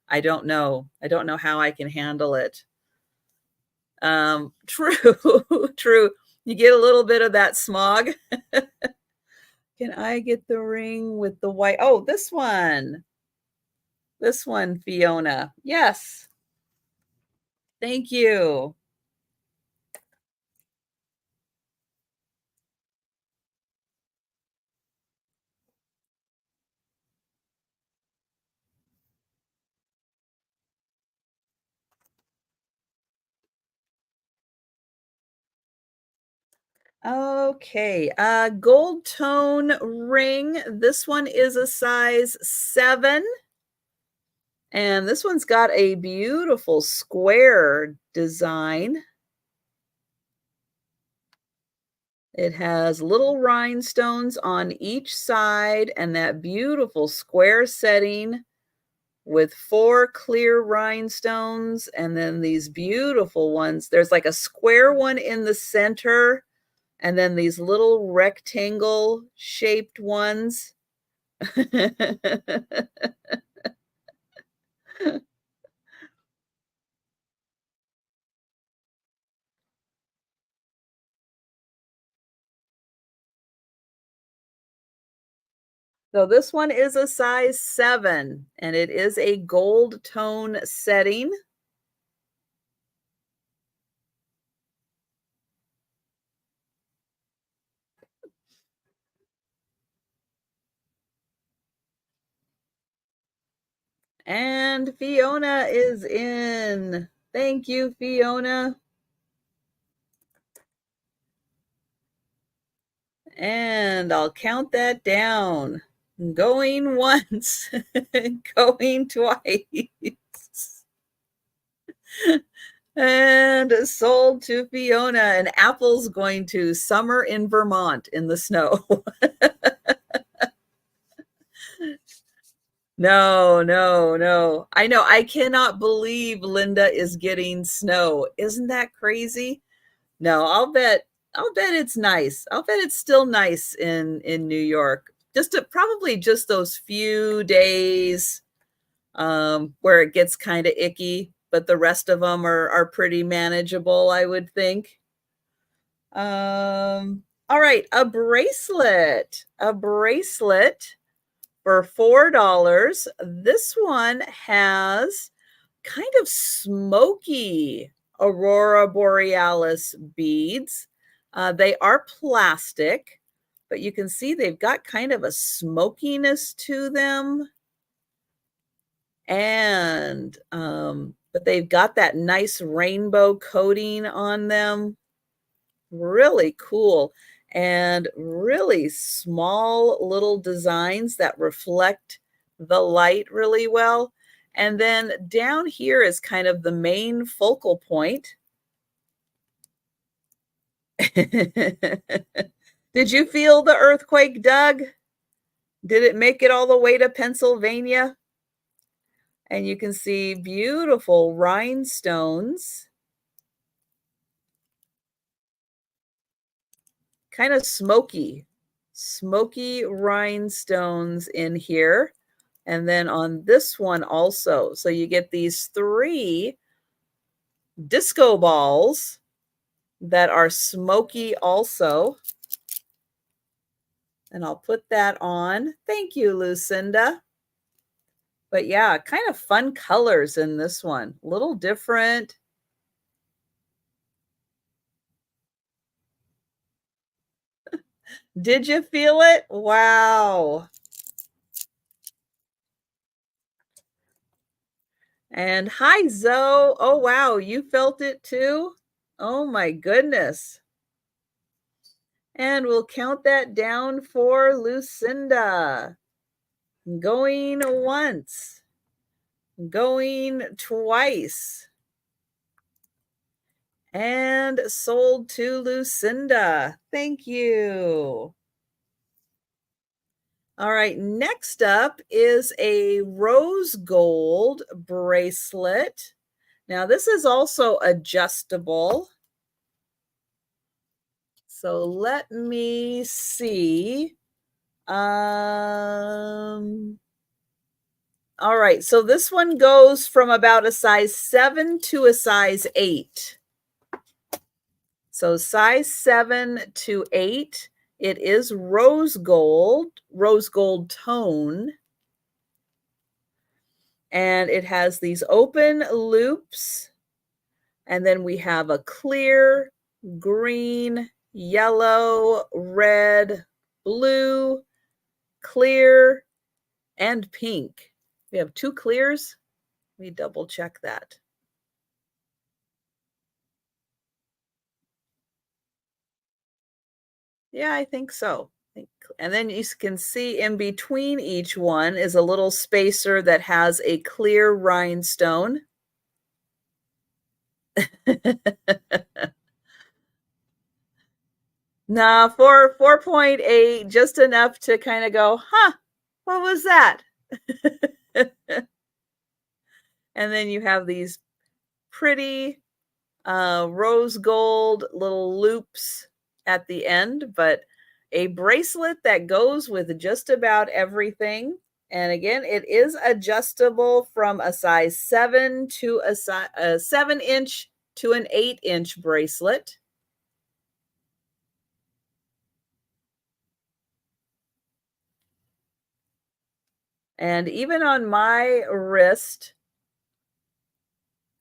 I don't know. I don't know how I can handle it. True, true. You get a little bit of that smog. Can I get the ring with the white? Oh, this one. This one, Fiona. Yes. Thank you. Okay, gold tone ring. This one is a size 7. And this one's got a beautiful square design. It has little rhinestones on each side and that beautiful square setting with 4 clear rhinestones and then these beautiful ones. There's like a square one in the center and then these little rectangle shaped ones. So this one is a size 7 and it is a gold tone setting. And Fiona is in. Thank you, Fiona. And I'll count that down. Going once, going twice. And sold to Fiona. And Apple's going to summer in Vermont in the snow. No, no, no. I know. I cannot believe Linda is getting snow. Isn't that crazy? No, I'll bet it's nice. I'll bet it's still nice in New York. Probably just those few days where it gets kind of icky, but the rest of them are pretty manageable, I would think. All right, a bracelet. A bracelet for $4. This one has kind of smoky aurora borealis beads. They are plastic, but you can see they've got kind of a smokiness to them. And but they've got that nice rainbow coating on them. Really cool. And really small little designs that reflect the light really well. And then down here is kind of the main focal point. Did you feel the earthquake, Doug? Did it make it all the way to Pennsylvania? And you can see beautiful rhinestones. Kind of smoky rhinestones in here. And then on this one also. So you get these 3 disco balls that are smoky also. And I'll put that on. Thank you, Lucinda. But yeah, kind of fun colors in this one. A little different. Did you feel it? Wow. And hi, Zoe. Oh, wow. You felt it too? Oh, my goodness. And we'll count that down for Lucinda. Going once. Going twice. And sold to Lucinda. Thank you. All right, next up is a rose gold bracelet. Now, this is also adjustable. So let me see. All right, so this one goes from about a size 7 to a size 8. So size 7 to 8, it is rose gold tone. And it has these open loops. And then we have a clear, green, yellow, red, blue, clear, and pink. We have 2 clears. Let me double check that. Yeah, I think so. And then you can see in between each one is a little spacer that has a clear rhinestone. Nah, 4.8, just enough to kind of go, huh, what was that? And then you have these pretty rose gold little loops at the end, but a bracelet that goes with just about everything. And again, it is adjustable from a size 7 to a 7-inch to an 8-inch bracelet. And even on my wrist,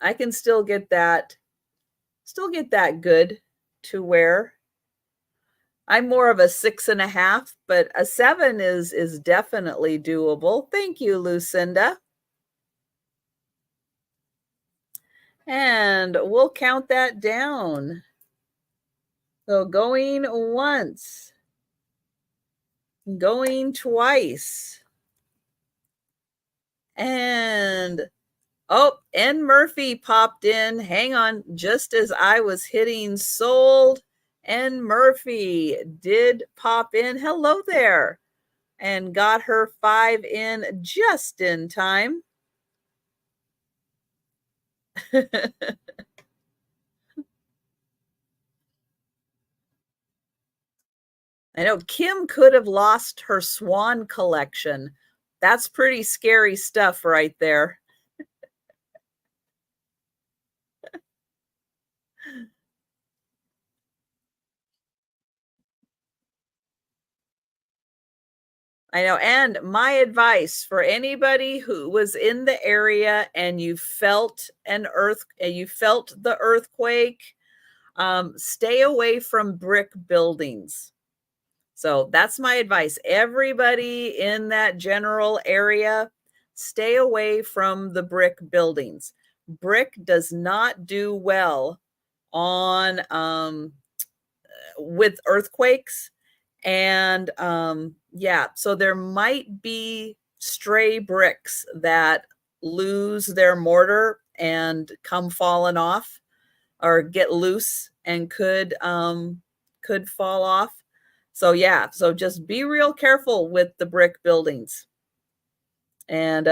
I can still get that good to wear. I'm more of a 6.5, but a 7 is definitely doable. Thank you, Lucinda. And we'll count that down. So going once, going twice, and oh, N. Murphy popped in. Hang on, just as I was hitting sold, N. Murphy did pop in. Hello there. And got her 5 in just in time. I know Kim could have lost her swan collection. That's pretty scary stuff right there. I know. And my advice for anybody who was in the area and you felt the earthquake, stay away from brick buildings. So that's my advice. Everybody in that general area, stay away from the brick buildings. Brick does not do well on with earthquakes. And yeah, so there might be stray bricks that lose their mortar and come falling off or get loose and could fall off. So yeah, so just be real careful with the brick buildings and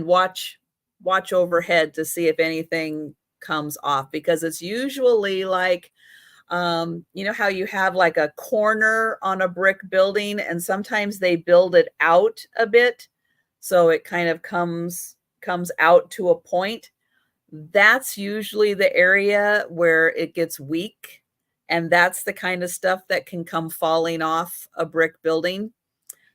watch overhead to see if anything comes off, because it's usually like you know how you have like a corner on a brick building and sometimes they build it out a bit so it kind of comes out to a point. That's usually the area where it gets weak, and that's the kind of stuff that can come falling off a brick building.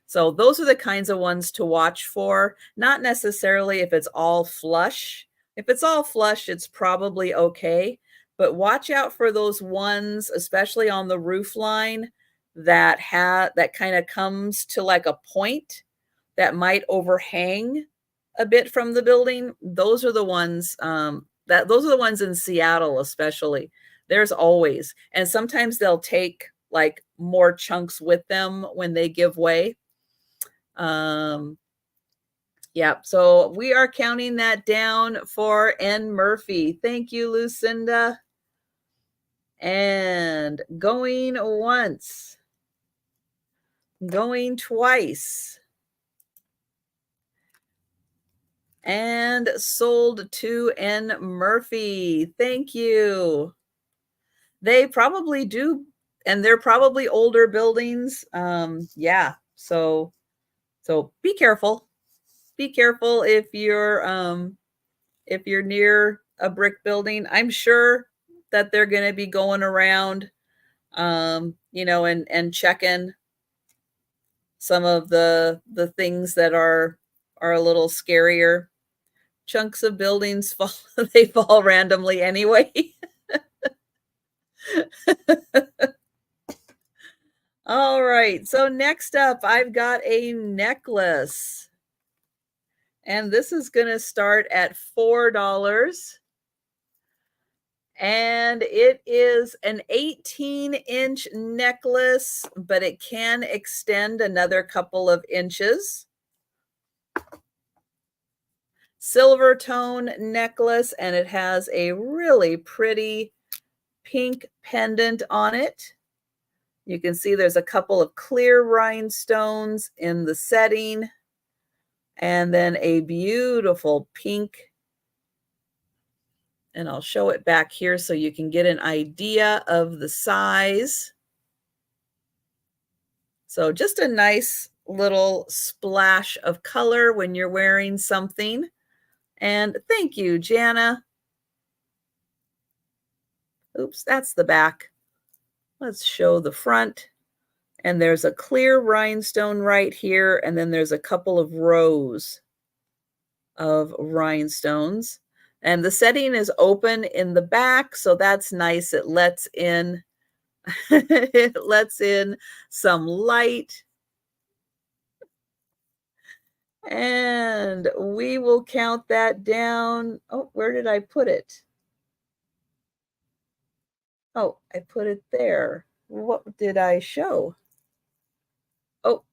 So those are the kinds of ones to watch for, not necessarily if it's all flush. If it's all flush, it's probably okay, but watch out for those ones, especially on the roof line that kind of comes to like a point that might overhang a bit from the building. Those are the ones those are the ones in Seattle especially. There's always, and sometimes they'll take like more chunks with them when they give way. Yeah, so we are counting that down for N. Murphy. Thank you, Lucinda. And going once, going twice, and sold to N. Murphy. Thank you. They probably do, and they're probably older buildings. Yeah, so be careful. Be careful if you're near a brick building. I'm sure that they're going to be going around, you know, and checking some of the things that are a little scarier. Chunks of buildings fall, they fall randomly anyway. All right, so next up, I've got a necklace. And this is going to start at $4. And it is an 18-inch necklace, but it can extend another couple of inches. Silver tone necklace, and it has a really pretty pink pendant on it. You can see there's a couple of clear rhinestones in the setting, and then a beautiful pink, and I'll show it back here so you can get an idea of the size. So just a nice little splash of color when you're wearing something. And thank you, Jana. Oops, that's the back. Let's show the front. And there's a clear rhinestone right here, and then there's a couple of rows of rhinestones. And the setting is open in the back, so that's nice. It lets in it lets in some light. And we will count that down. Oh, where did I put it? Oh, I put it there. What did I show? Oh,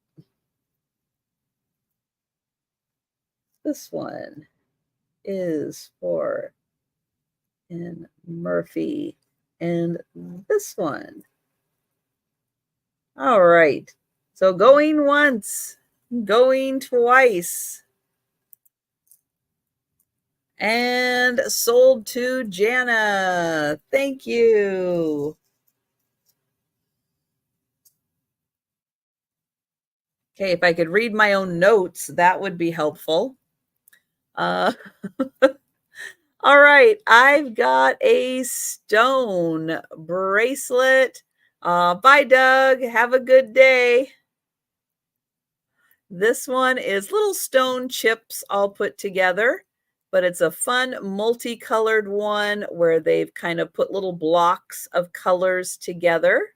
this one is for in Murphy, and this one. All right. So going once, going twice, and sold to Jana. Thank you. Okay, if I could read my own notes, that would be helpful. Uh, all right, I've got a stone bracelet. Bye, Doug. Have a good day. This one is little stone chips all put together, but it's a fun multicolored one where they've kind of put little blocks of colors together.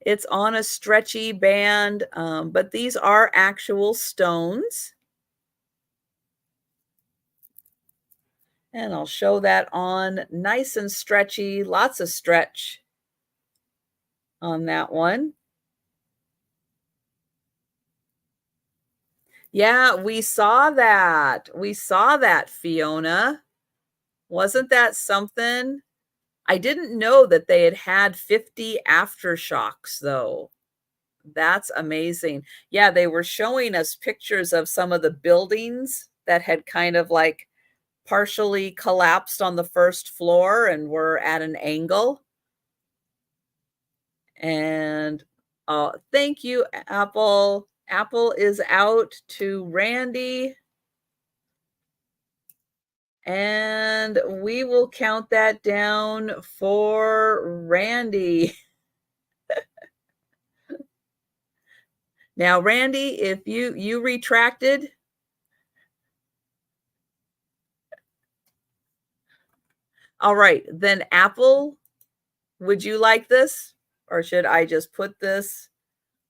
It's on a stretchy band, but these are actual stones. And I'll show that on nice and stretchy, lots of stretch on that one. Yeah, we saw that. We saw that, Fiona. Wasn't that something? I didn't know that they had had 50 aftershocks, though. That's amazing. Yeah, they were showing us pictures of some of the buildings that had kind of like partially collapsed on the first floor and were at an angle. And thank you, Apple. Apple is out to Randy. And we will count that down for Randy. Now, Randy, if you retracted. All right, then Apple, would you like this? Or should I just put this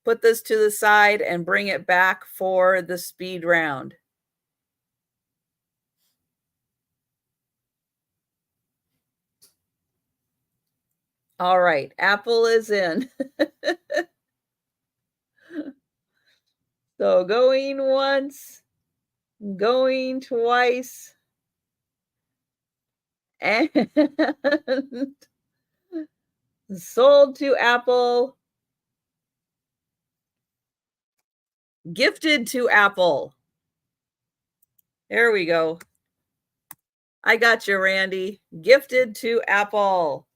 to the side and bring it back for the speed round? All right, Apple is in. So going once, going twice, and sold to Apple, gifted to Apple. There we go. I got you, Randy. Gifted to Apple.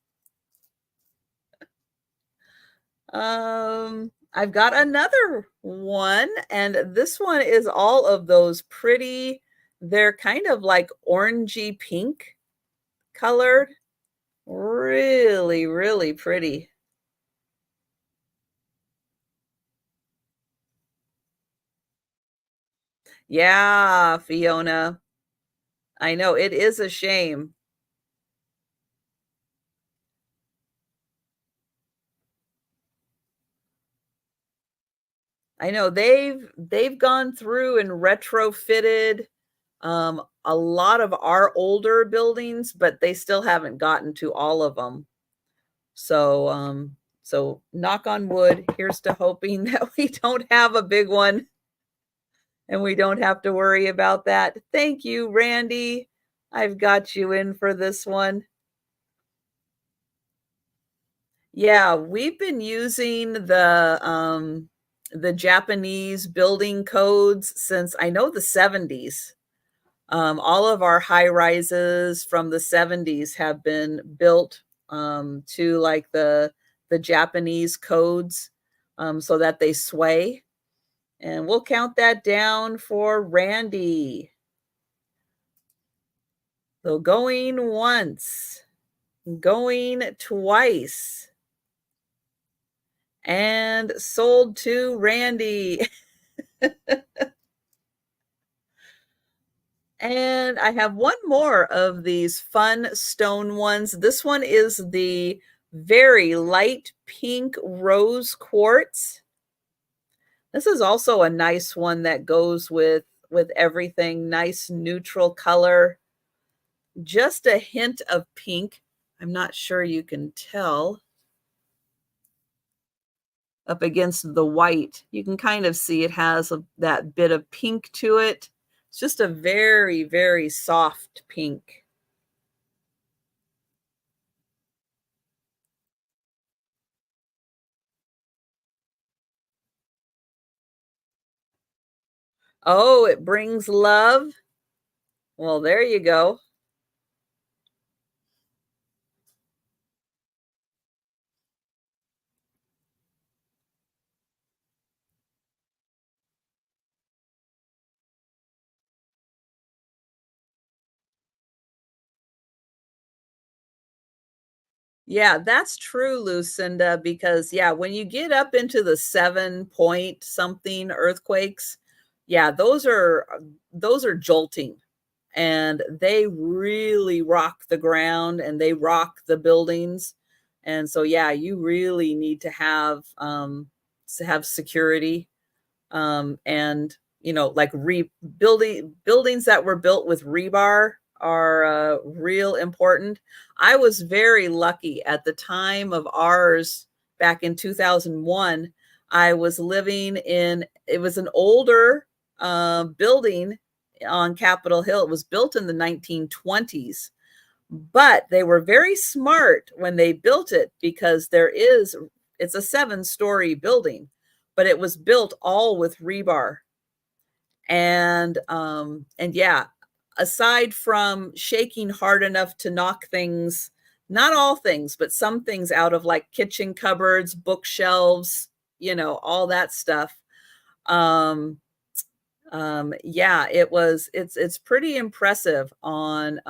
I've got another one, and this one is all of those pretty, they're kind of like orangey pink colored. Really, really pretty. Yeah, Fiona. I know it is a shame. I know they've gone through and retrofitted a lot of our older buildings, but they still haven't gotten to all of them. So, so knock on wood, here's to hoping that we don't have a big one and we don't have to worry about that. Thank you, Randy. I've got you in for this one. Yeah, we've been using the Japanese building codes since I know the 70s. All of our high rises from the 70s have been built to like the Japanese codes so that they sway. And we'll count that down for Randy. So going once, going twice, and sold to Randy. And I have one more of these fun stone ones. This one is the very light pink rose quartz. This is also a nice one that goes with everything. Nice neutral color. Just a hint of pink. I'm not sure you can tell. Up against the white, you can kind of see it has that bit of pink to it. It's just a very, very soft pink. Oh, it brings love. Well, there you go. Yeah, that's true, Lucinda, because yeah, when you get up into the 7 point something earthquakes, yeah, those are jolting and they really rock the ground and they rock the buildings. And so yeah, you really need to have security and like rebuilding buildings that were built with rebar are real important. I was very lucky at the time of ours back in 2001. I was living in it was an older building on Capitol Hill. It was built in the 1920s, but they were very smart when they built it because it's a 7-story building, but it was built all with rebar. And yeah, aside from shaking hard enough to knock things, not all things, but some things out of like kitchen cupboards, bookshelves, all that stuff. Um, yeah, it's pretty impressive on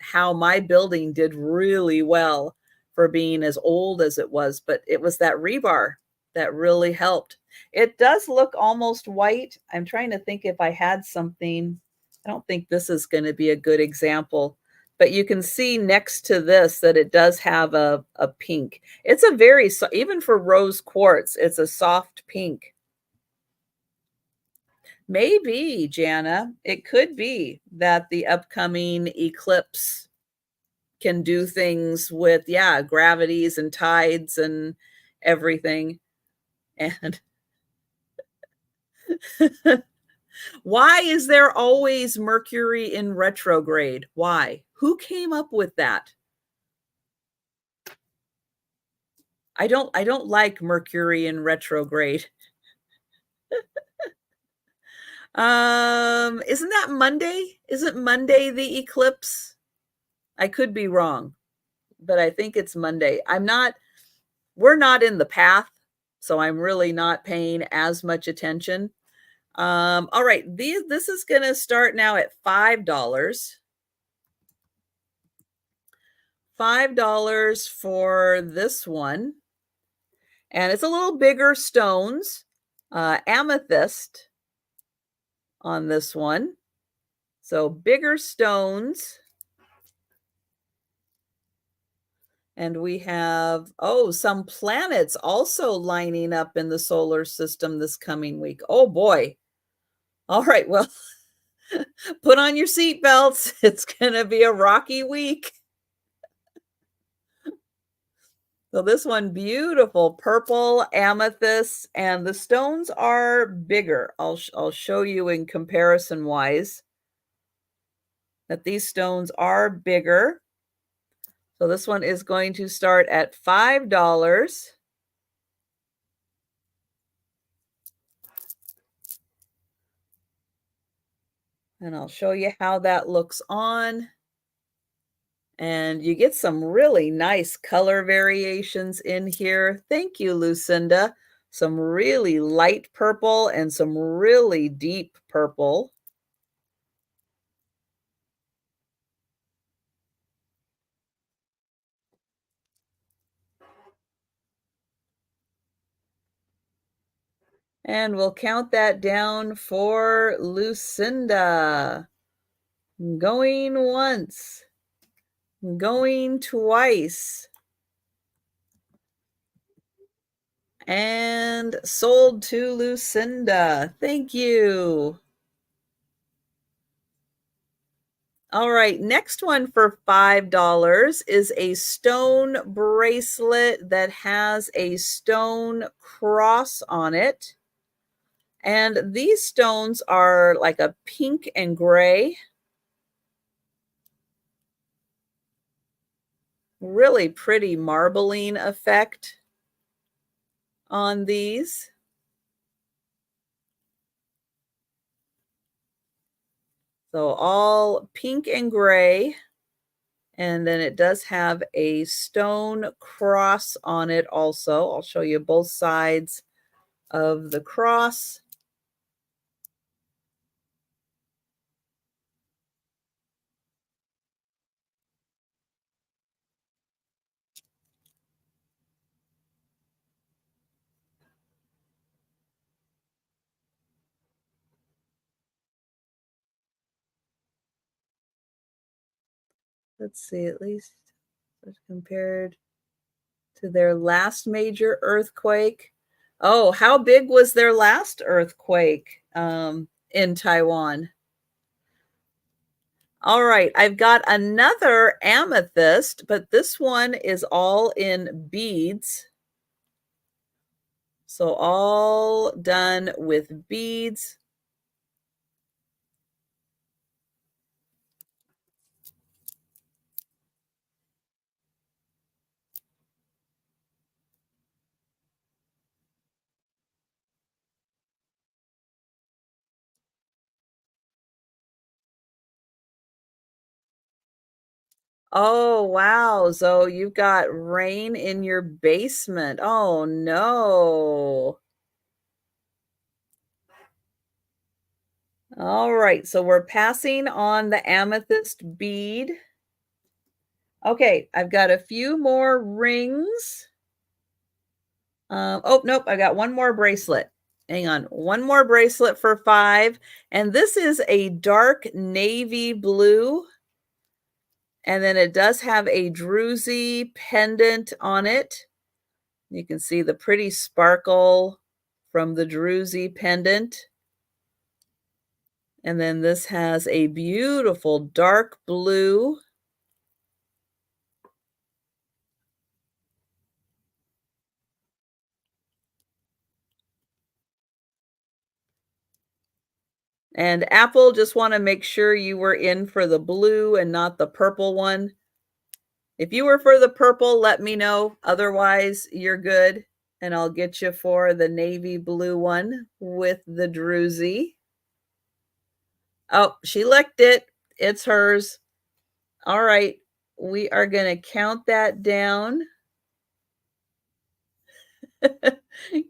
how my building did really well for being as old as it was, but it was that rebar that really helped. It does look almost white. I'm trying to think if I had something. I don't think this is going to be a good example, but you can see next to this that it does have a pink. It's a even for rose quartz, it's a soft pink. Maybe, Jana. It could be that the upcoming eclipse can do things with, yeah, gravities and tides and everything. And why is there always Mercury in retrograde? Why? Who came up with that? I don't like Mercury in retrograde. Isn't that Monday? Isn't Monday the eclipse? I could be wrong, but I think it's Monday. We're not in the path, so I'm really not paying as much attention. All right, this is going to start now at $5. $5 for this one. And it's a little bigger stones, amethyst on this one. So bigger stones. And we have, some planets also lining up in the solar system this coming week. Oh boy. All right. Well, Put on your seat belts. It's gonna be a rocky week. So this one, beautiful purple amethyst, and the stones are bigger. I'll show you in comparison wise that these stones are bigger. So this one is going to start at $5. And I'll show you how that looks on. And you get some really nice color variations in here. Thank you, Lucinda. Some really light purple and some really deep purple. And we'll count that down for Lucinda. Going once, going twice, and sold to Lucinda. Thank you. All right, next one for $5 is a stone bracelet that has a stone cross on it. And these stones are like a pink and gray. Really pretty marbling effect on these. So all pink and gray. And then it does have a stone cross on it also. I'll show you both sides of the cross. Let's see, at least compared to their last major earthquake. Oh, how big was their last earthquake in Taiwan? All right, I've got another amethyst, but this one is all in beads. So all done with beads. Oh, wow. So you've got rain in your basement. Oh, no. All right. So we're passing on the amethyst bead. Okay. I've got a few more rings. Oh, nope. I got one more bracelet. Hang on. One more bracelet for 5. And this is a dark navy blue. And then it does have a druzy pendant on it. You can see the pretty sparkle from the druzy pendant. And then this has a beautiful dark blue. And Apple, just want to make sure you were in for the blue and not the purple one. If you were for the purple, let me know. Otherwise, you're good. And I'll get you for the navy blue one with the druzy. Oh, she licked it. It's hers. All right. We are going to count that down.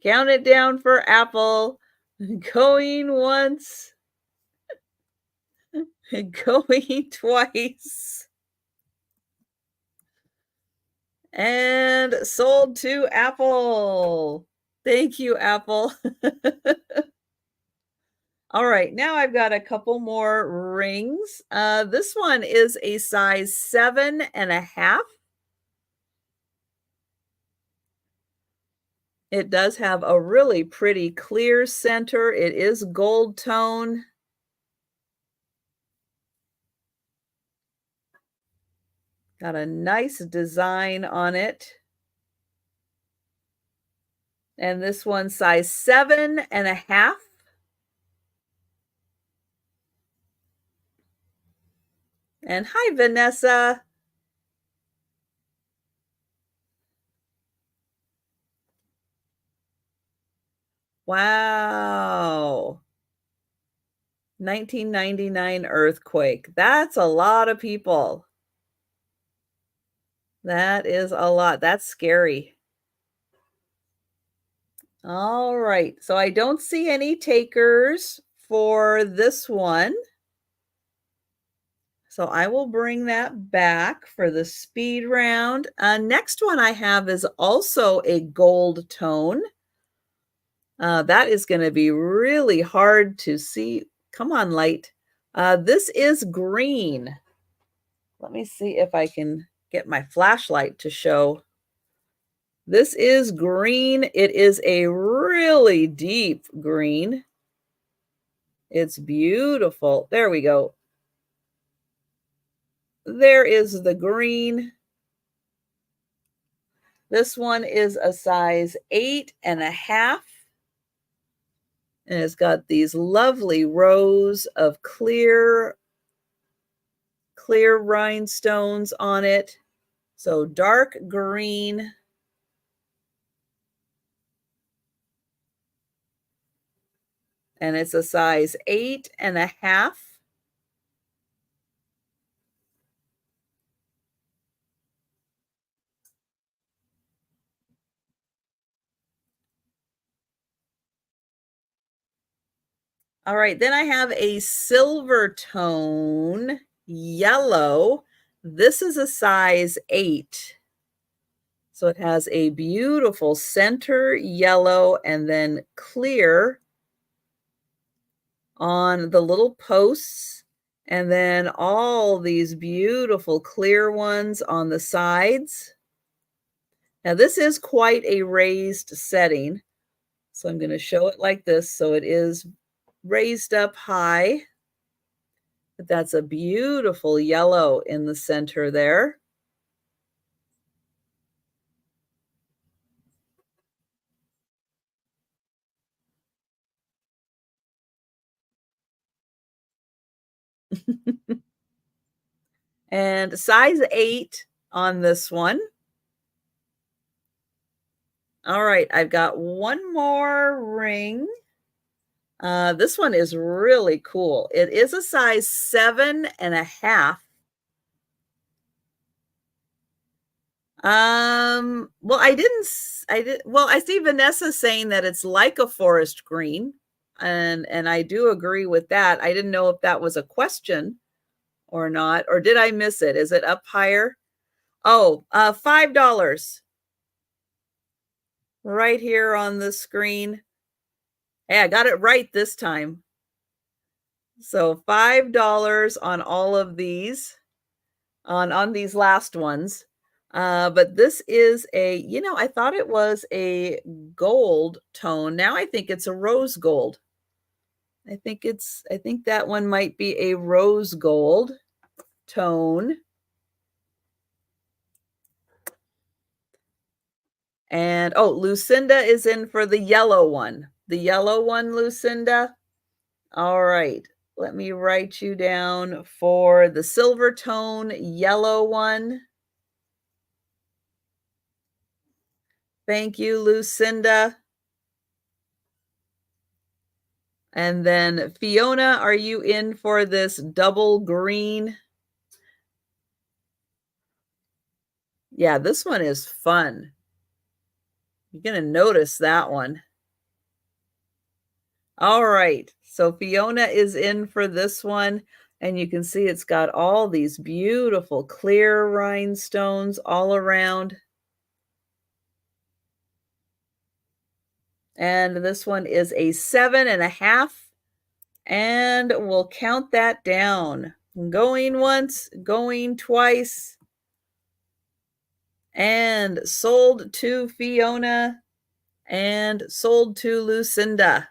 Count it down for Apple. Going once. Going twice. And sold to Apple. Thank you, Apple. All right, now I've got a couple more rings. This one is a size 7.5. It does have a really pretty clear center. It is gold tone. Got a nice design on it. And this one size 7.5. And hi, Vanessa. Wow. 1999 earthquake. That's a lot of people. That is a lot. That's scary. All right. So I don't see any takers for this one. So I will bring that back for the speed round. Next one I have is also a gold tone. That is going to be really hard to see. Come on, light. This is green. Let me see if I can get my flashlight to show. This is green. It is a really deep green. It's beautiful. There we go. There is the green. This one is a size 8.5. And it's got these lovely rows of clear rhinestones on it. So dark green. And it's a size 8.5. All right, then I have a silver tone yellow. This is a size 8. So it has a beautiful center yellow and then clear on the little posts, and then all these beautiful clear ones on the sides. Now this is quite a raised setting, so I'm going to show it like this. So it is raised up high, but that's a beautiful yellow in the center there. And size 8 on this one. All right, I've got one more ring. This one is really cool. It is a size 7.5. Well, I see Vanessa saying that it's like a forest green, and I do agree with that. I didn't know if that was a question or not, or did I miss it? Is it up higher? Oh, $5 right here on the screen. Hey, I got it right this time. So $5 on all of these, on these last ones. But this is I thought it was a gold tone. Now I think it's a rose gold. I think that one might be a rose gold tone. And oh, Lucinda is in for the yellow one. The yellow one, Lucinda. All right. Let me write you down for the silver tone yellow one. Thank you, Lucinda. And then Fiona, are you in for this double green? Yeah, this one is fun. You're going to notice that one. All right. So Fiona is in for this one. And you can see it's got all these beautiful clear rhinestones all around. And this one is a 7.5. And we'll count that down. Going once, going twice. And sold to Fiona. And sold to Lucinda.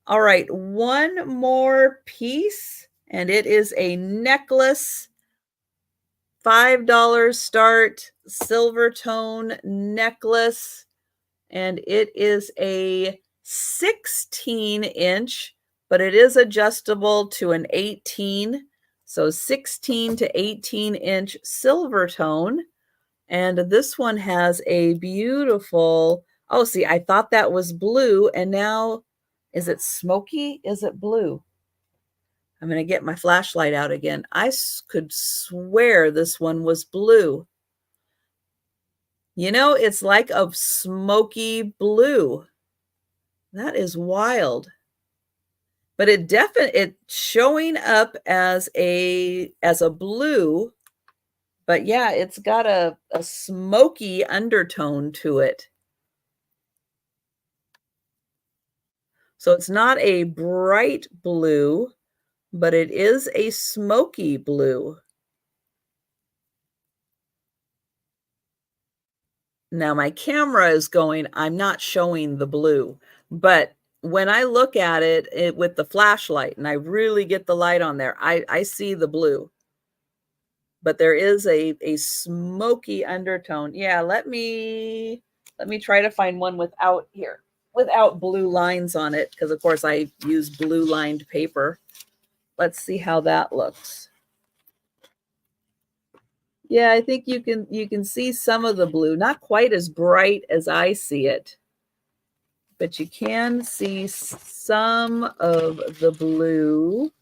All right, one more piece, and it is a necklace $5 start silver tone necklace, and it is a 16-inch, but it is adjustable to an 18. So 16 to 18-inch silver tone. And this one has a beautiful, oh, see, I thought that was blue, and now, is it smoky? Is it blue? I'm going to get my flashlight out again. I could swear this one was blue. You know, it's like a smoky blue. That is wild. But it's showing up as a blue, but yeah, it's got a smoky undertone to it. So it's not a bright blue, but it is a smoky blue. Now my camera is going, I'm not showing the blue, but when I look at it with the flashlight and I really get the light on there, I see the blue. But there is a smoky undertone. Yeah, let me try to find one without blue lines on it, because of course I use blue lined paper. Let's see how that looks. Yeah, I think you can see some of the blue, not quite as bright as I see it, but you can see some of the blue.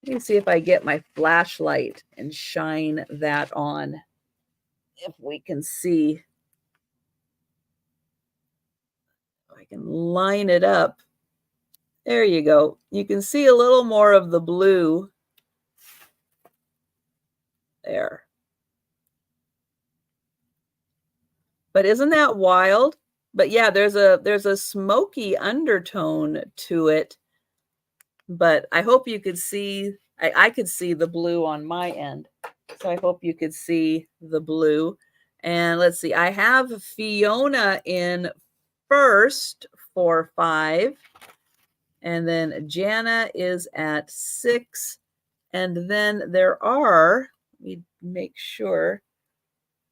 Let me see if I get my flashlight and shine that on, if we can see. I can line it up. There you go. You can see a little more of the blue there. But isn't that wild? But yeah, there's a smoky undertone to it. But I hope you could see, I could see the blue on my end. So I hope you could see the blue. And let's see, I have Fiona in first for 5. And then Jana is at 6. And then there are, let me make sure.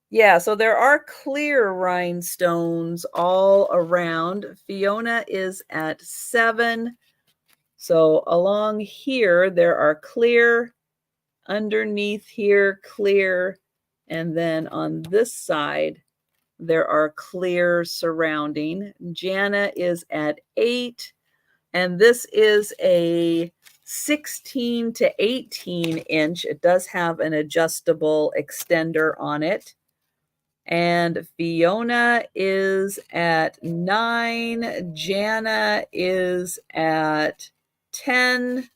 Yeah, so there are clear rhinestones all around. Fiona is at 7. So along here, there are clear, underneath here, clear, and then on this side, there are clear surrounding. Jana is at 8, and this is a 16 to 18 inch. It does have an adjustable extender on it. And Fiona is at 9. Jana is at 10.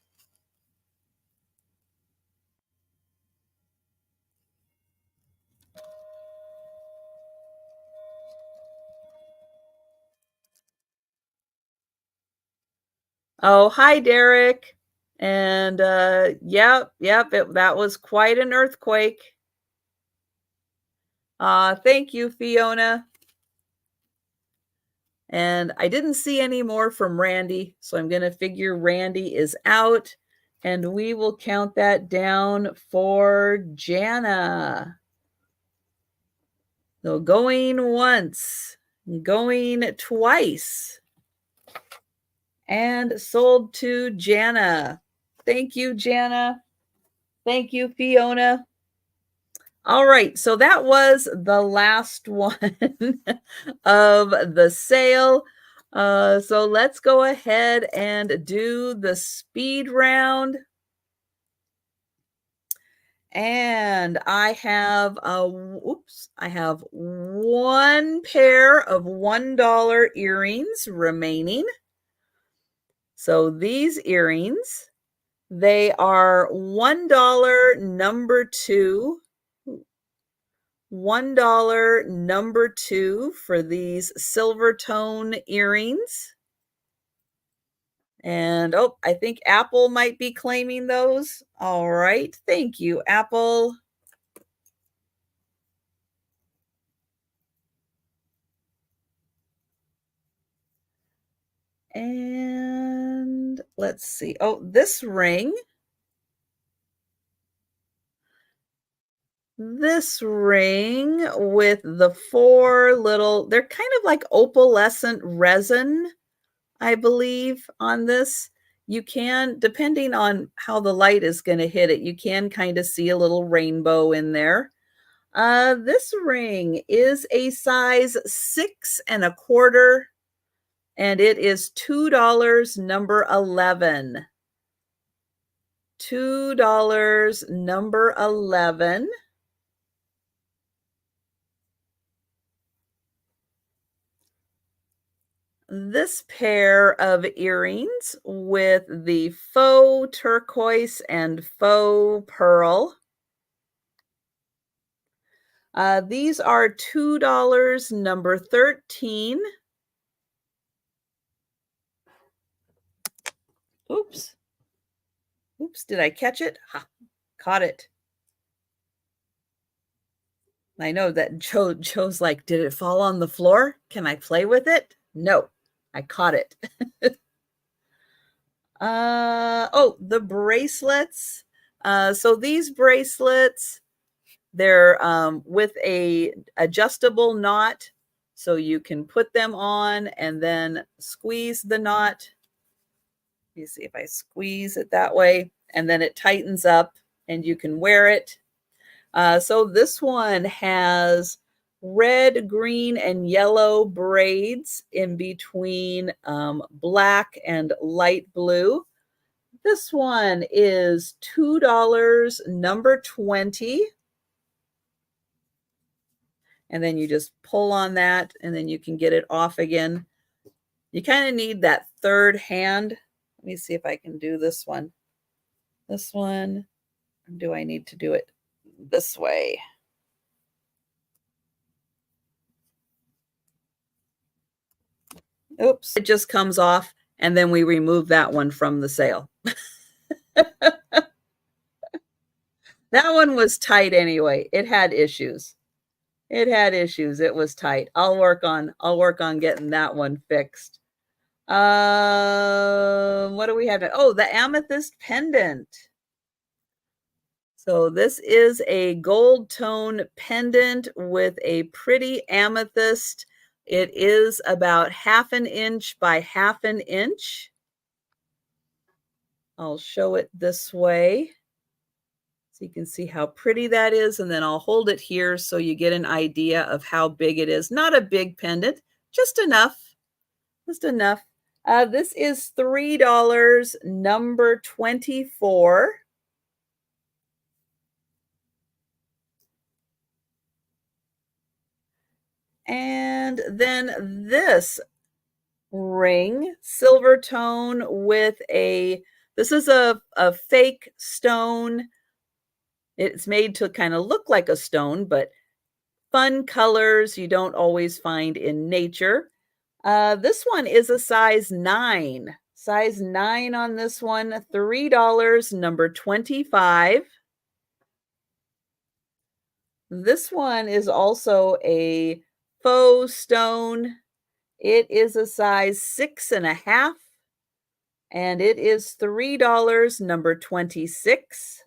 Oh, hi, Derek. And yep, that was quite an earthquake. Thank you, Fiona. And I didn't see any more from Randy, so I'm going to figure Randy is out, and we will count that down for Jana. So going once, going twice, and sold to Jana. Thank you, Jana. Thank you, Fiona. All right, so that was the last one of the sale. So let's go ahead and do the speed round. And I have I have one pair of $1 earrings remaining. So these earrings, they are $1 number 2. $1 number 2 for these silver tone earrings. And oh, I think Apple might be claiming those. All right. Thank you, Apple. And let's see. Oh, this ring this ring with the 4 little they're kind of like opalescent resin, I believe, on this. You can depending on how the light is gonna hit it, you can kinda see a little rainbow in there. This ring is a size 6 and a quarter, and it is $2, number 11. $2, number 11. This pair of earrings with the faux turquoise and faux pearl. These are $2, number 13. Oops. Oops, did I catch it? Ha, caught it. I know that Joe's like, "Did it fall on the floor? Can I play with it?" No, I caught it. Oh, the bracelets. So these bracelets, they're with a adjustable knot, so you can put them on and then squeeze the knot. Let me see if I squeeze it that way, and then it tightens up and you can wear it. So this one has red, green, and yellow braids in between black and light blue. This one is $2, number 20. And then you just pull on that and then you can get it off again. You kind of need that third hand. Let me see if I can do this one. This one, or do I need to do it this way? Oops, it just comes off and then we remove that one from the sale. That one was tight anyway. It had issues. It had issues. It was tight. I'll work on getting that one fixed. What do we have? Oh, the amethyst pendant. So this is a gold tone pendant with a pretty amethyst. It is about 1/2 inch by 1/2 inch. I'll show it this way so you can see how pretty that is, and then I'll hold it here so you get an idea of how big it is. Not a big pendant, just enough, just enough. This is $3, number 24. And then this ring, silver tone with this is a fake stone. It's made to kind of look like a stone, but fun colors you don't always find in nature. This one is a size 9. Size 9 on this one, $3, number 25. This one is also a faux stone. It is a size 6.5, and it is $3, number 26.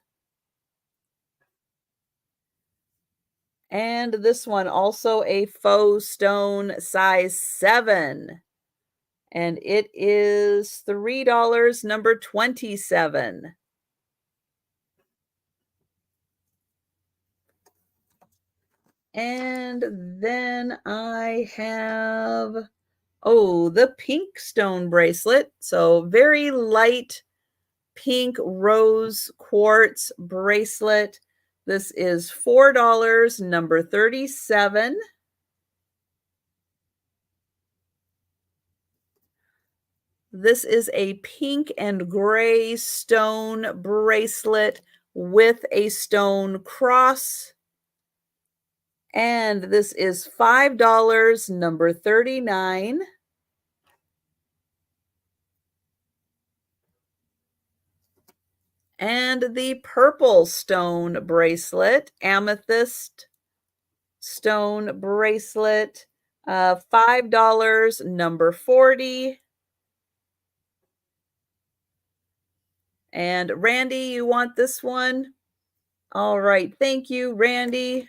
And this one also a faux stone, size 7. And it is $3, number 27. And then I have, oh, the pink stone bracelet. So very light pink rose quartz bracelet. This is $4, number 37. This is a pink and gray stone bracelet with a stone cross. And this is $5, number 39. And the purple stone bracelet, amethyst stone bracelet, $5, number 40. And Randy, you want this one? All right. Thank you, Randy.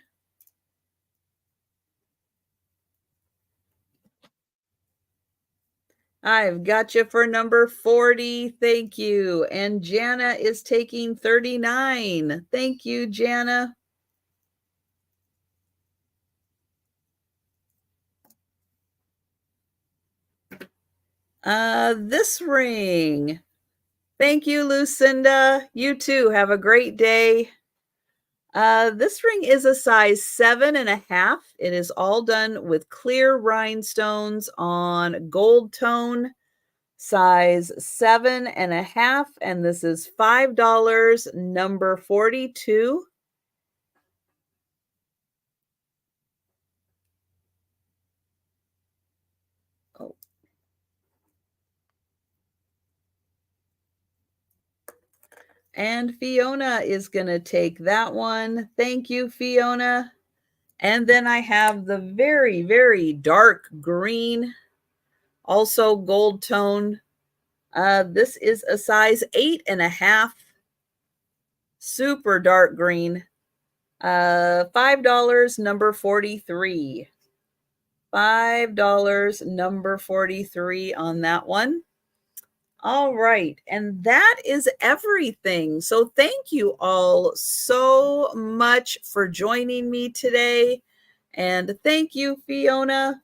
I've got you for number 40. Thank you. And Jana is taking 39. Thank you, Jana. This ring. Thank you, Lucinda. You too. Have a great day. This ring is a size 7.5. It is all done with clear rhinestones on gold tone, size 7.5. And this is $5, number 42. Oh, and Fiona is going to take that one. Thank you, Fiona. And then I have the very, very dark green, also gold tone. This is a size 8.5, super dark green. $5, number 43. $5, number 43 on that one. All right. And that is everything. So thank you all so much for joining me today. And thank you, Fiona.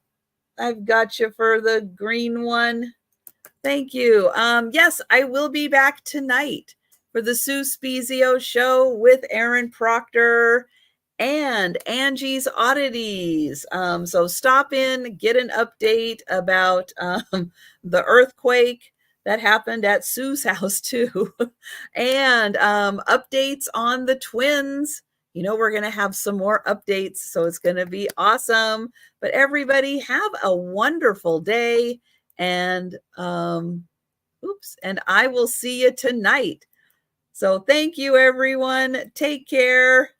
I've got you for the green one. Thank you. Yes, I will be back tonight for the Sue Spezio show with Aaron Proctor and Angie's Oddities. So stop in, get an update about the earthquake that happened at Sue's house too, and updates on the twins. You know, we're going to have some more updates, so it's going to be awesome. But everybody have a wonderful day, and and I will see you tonight. So thank you, everyone. Take care.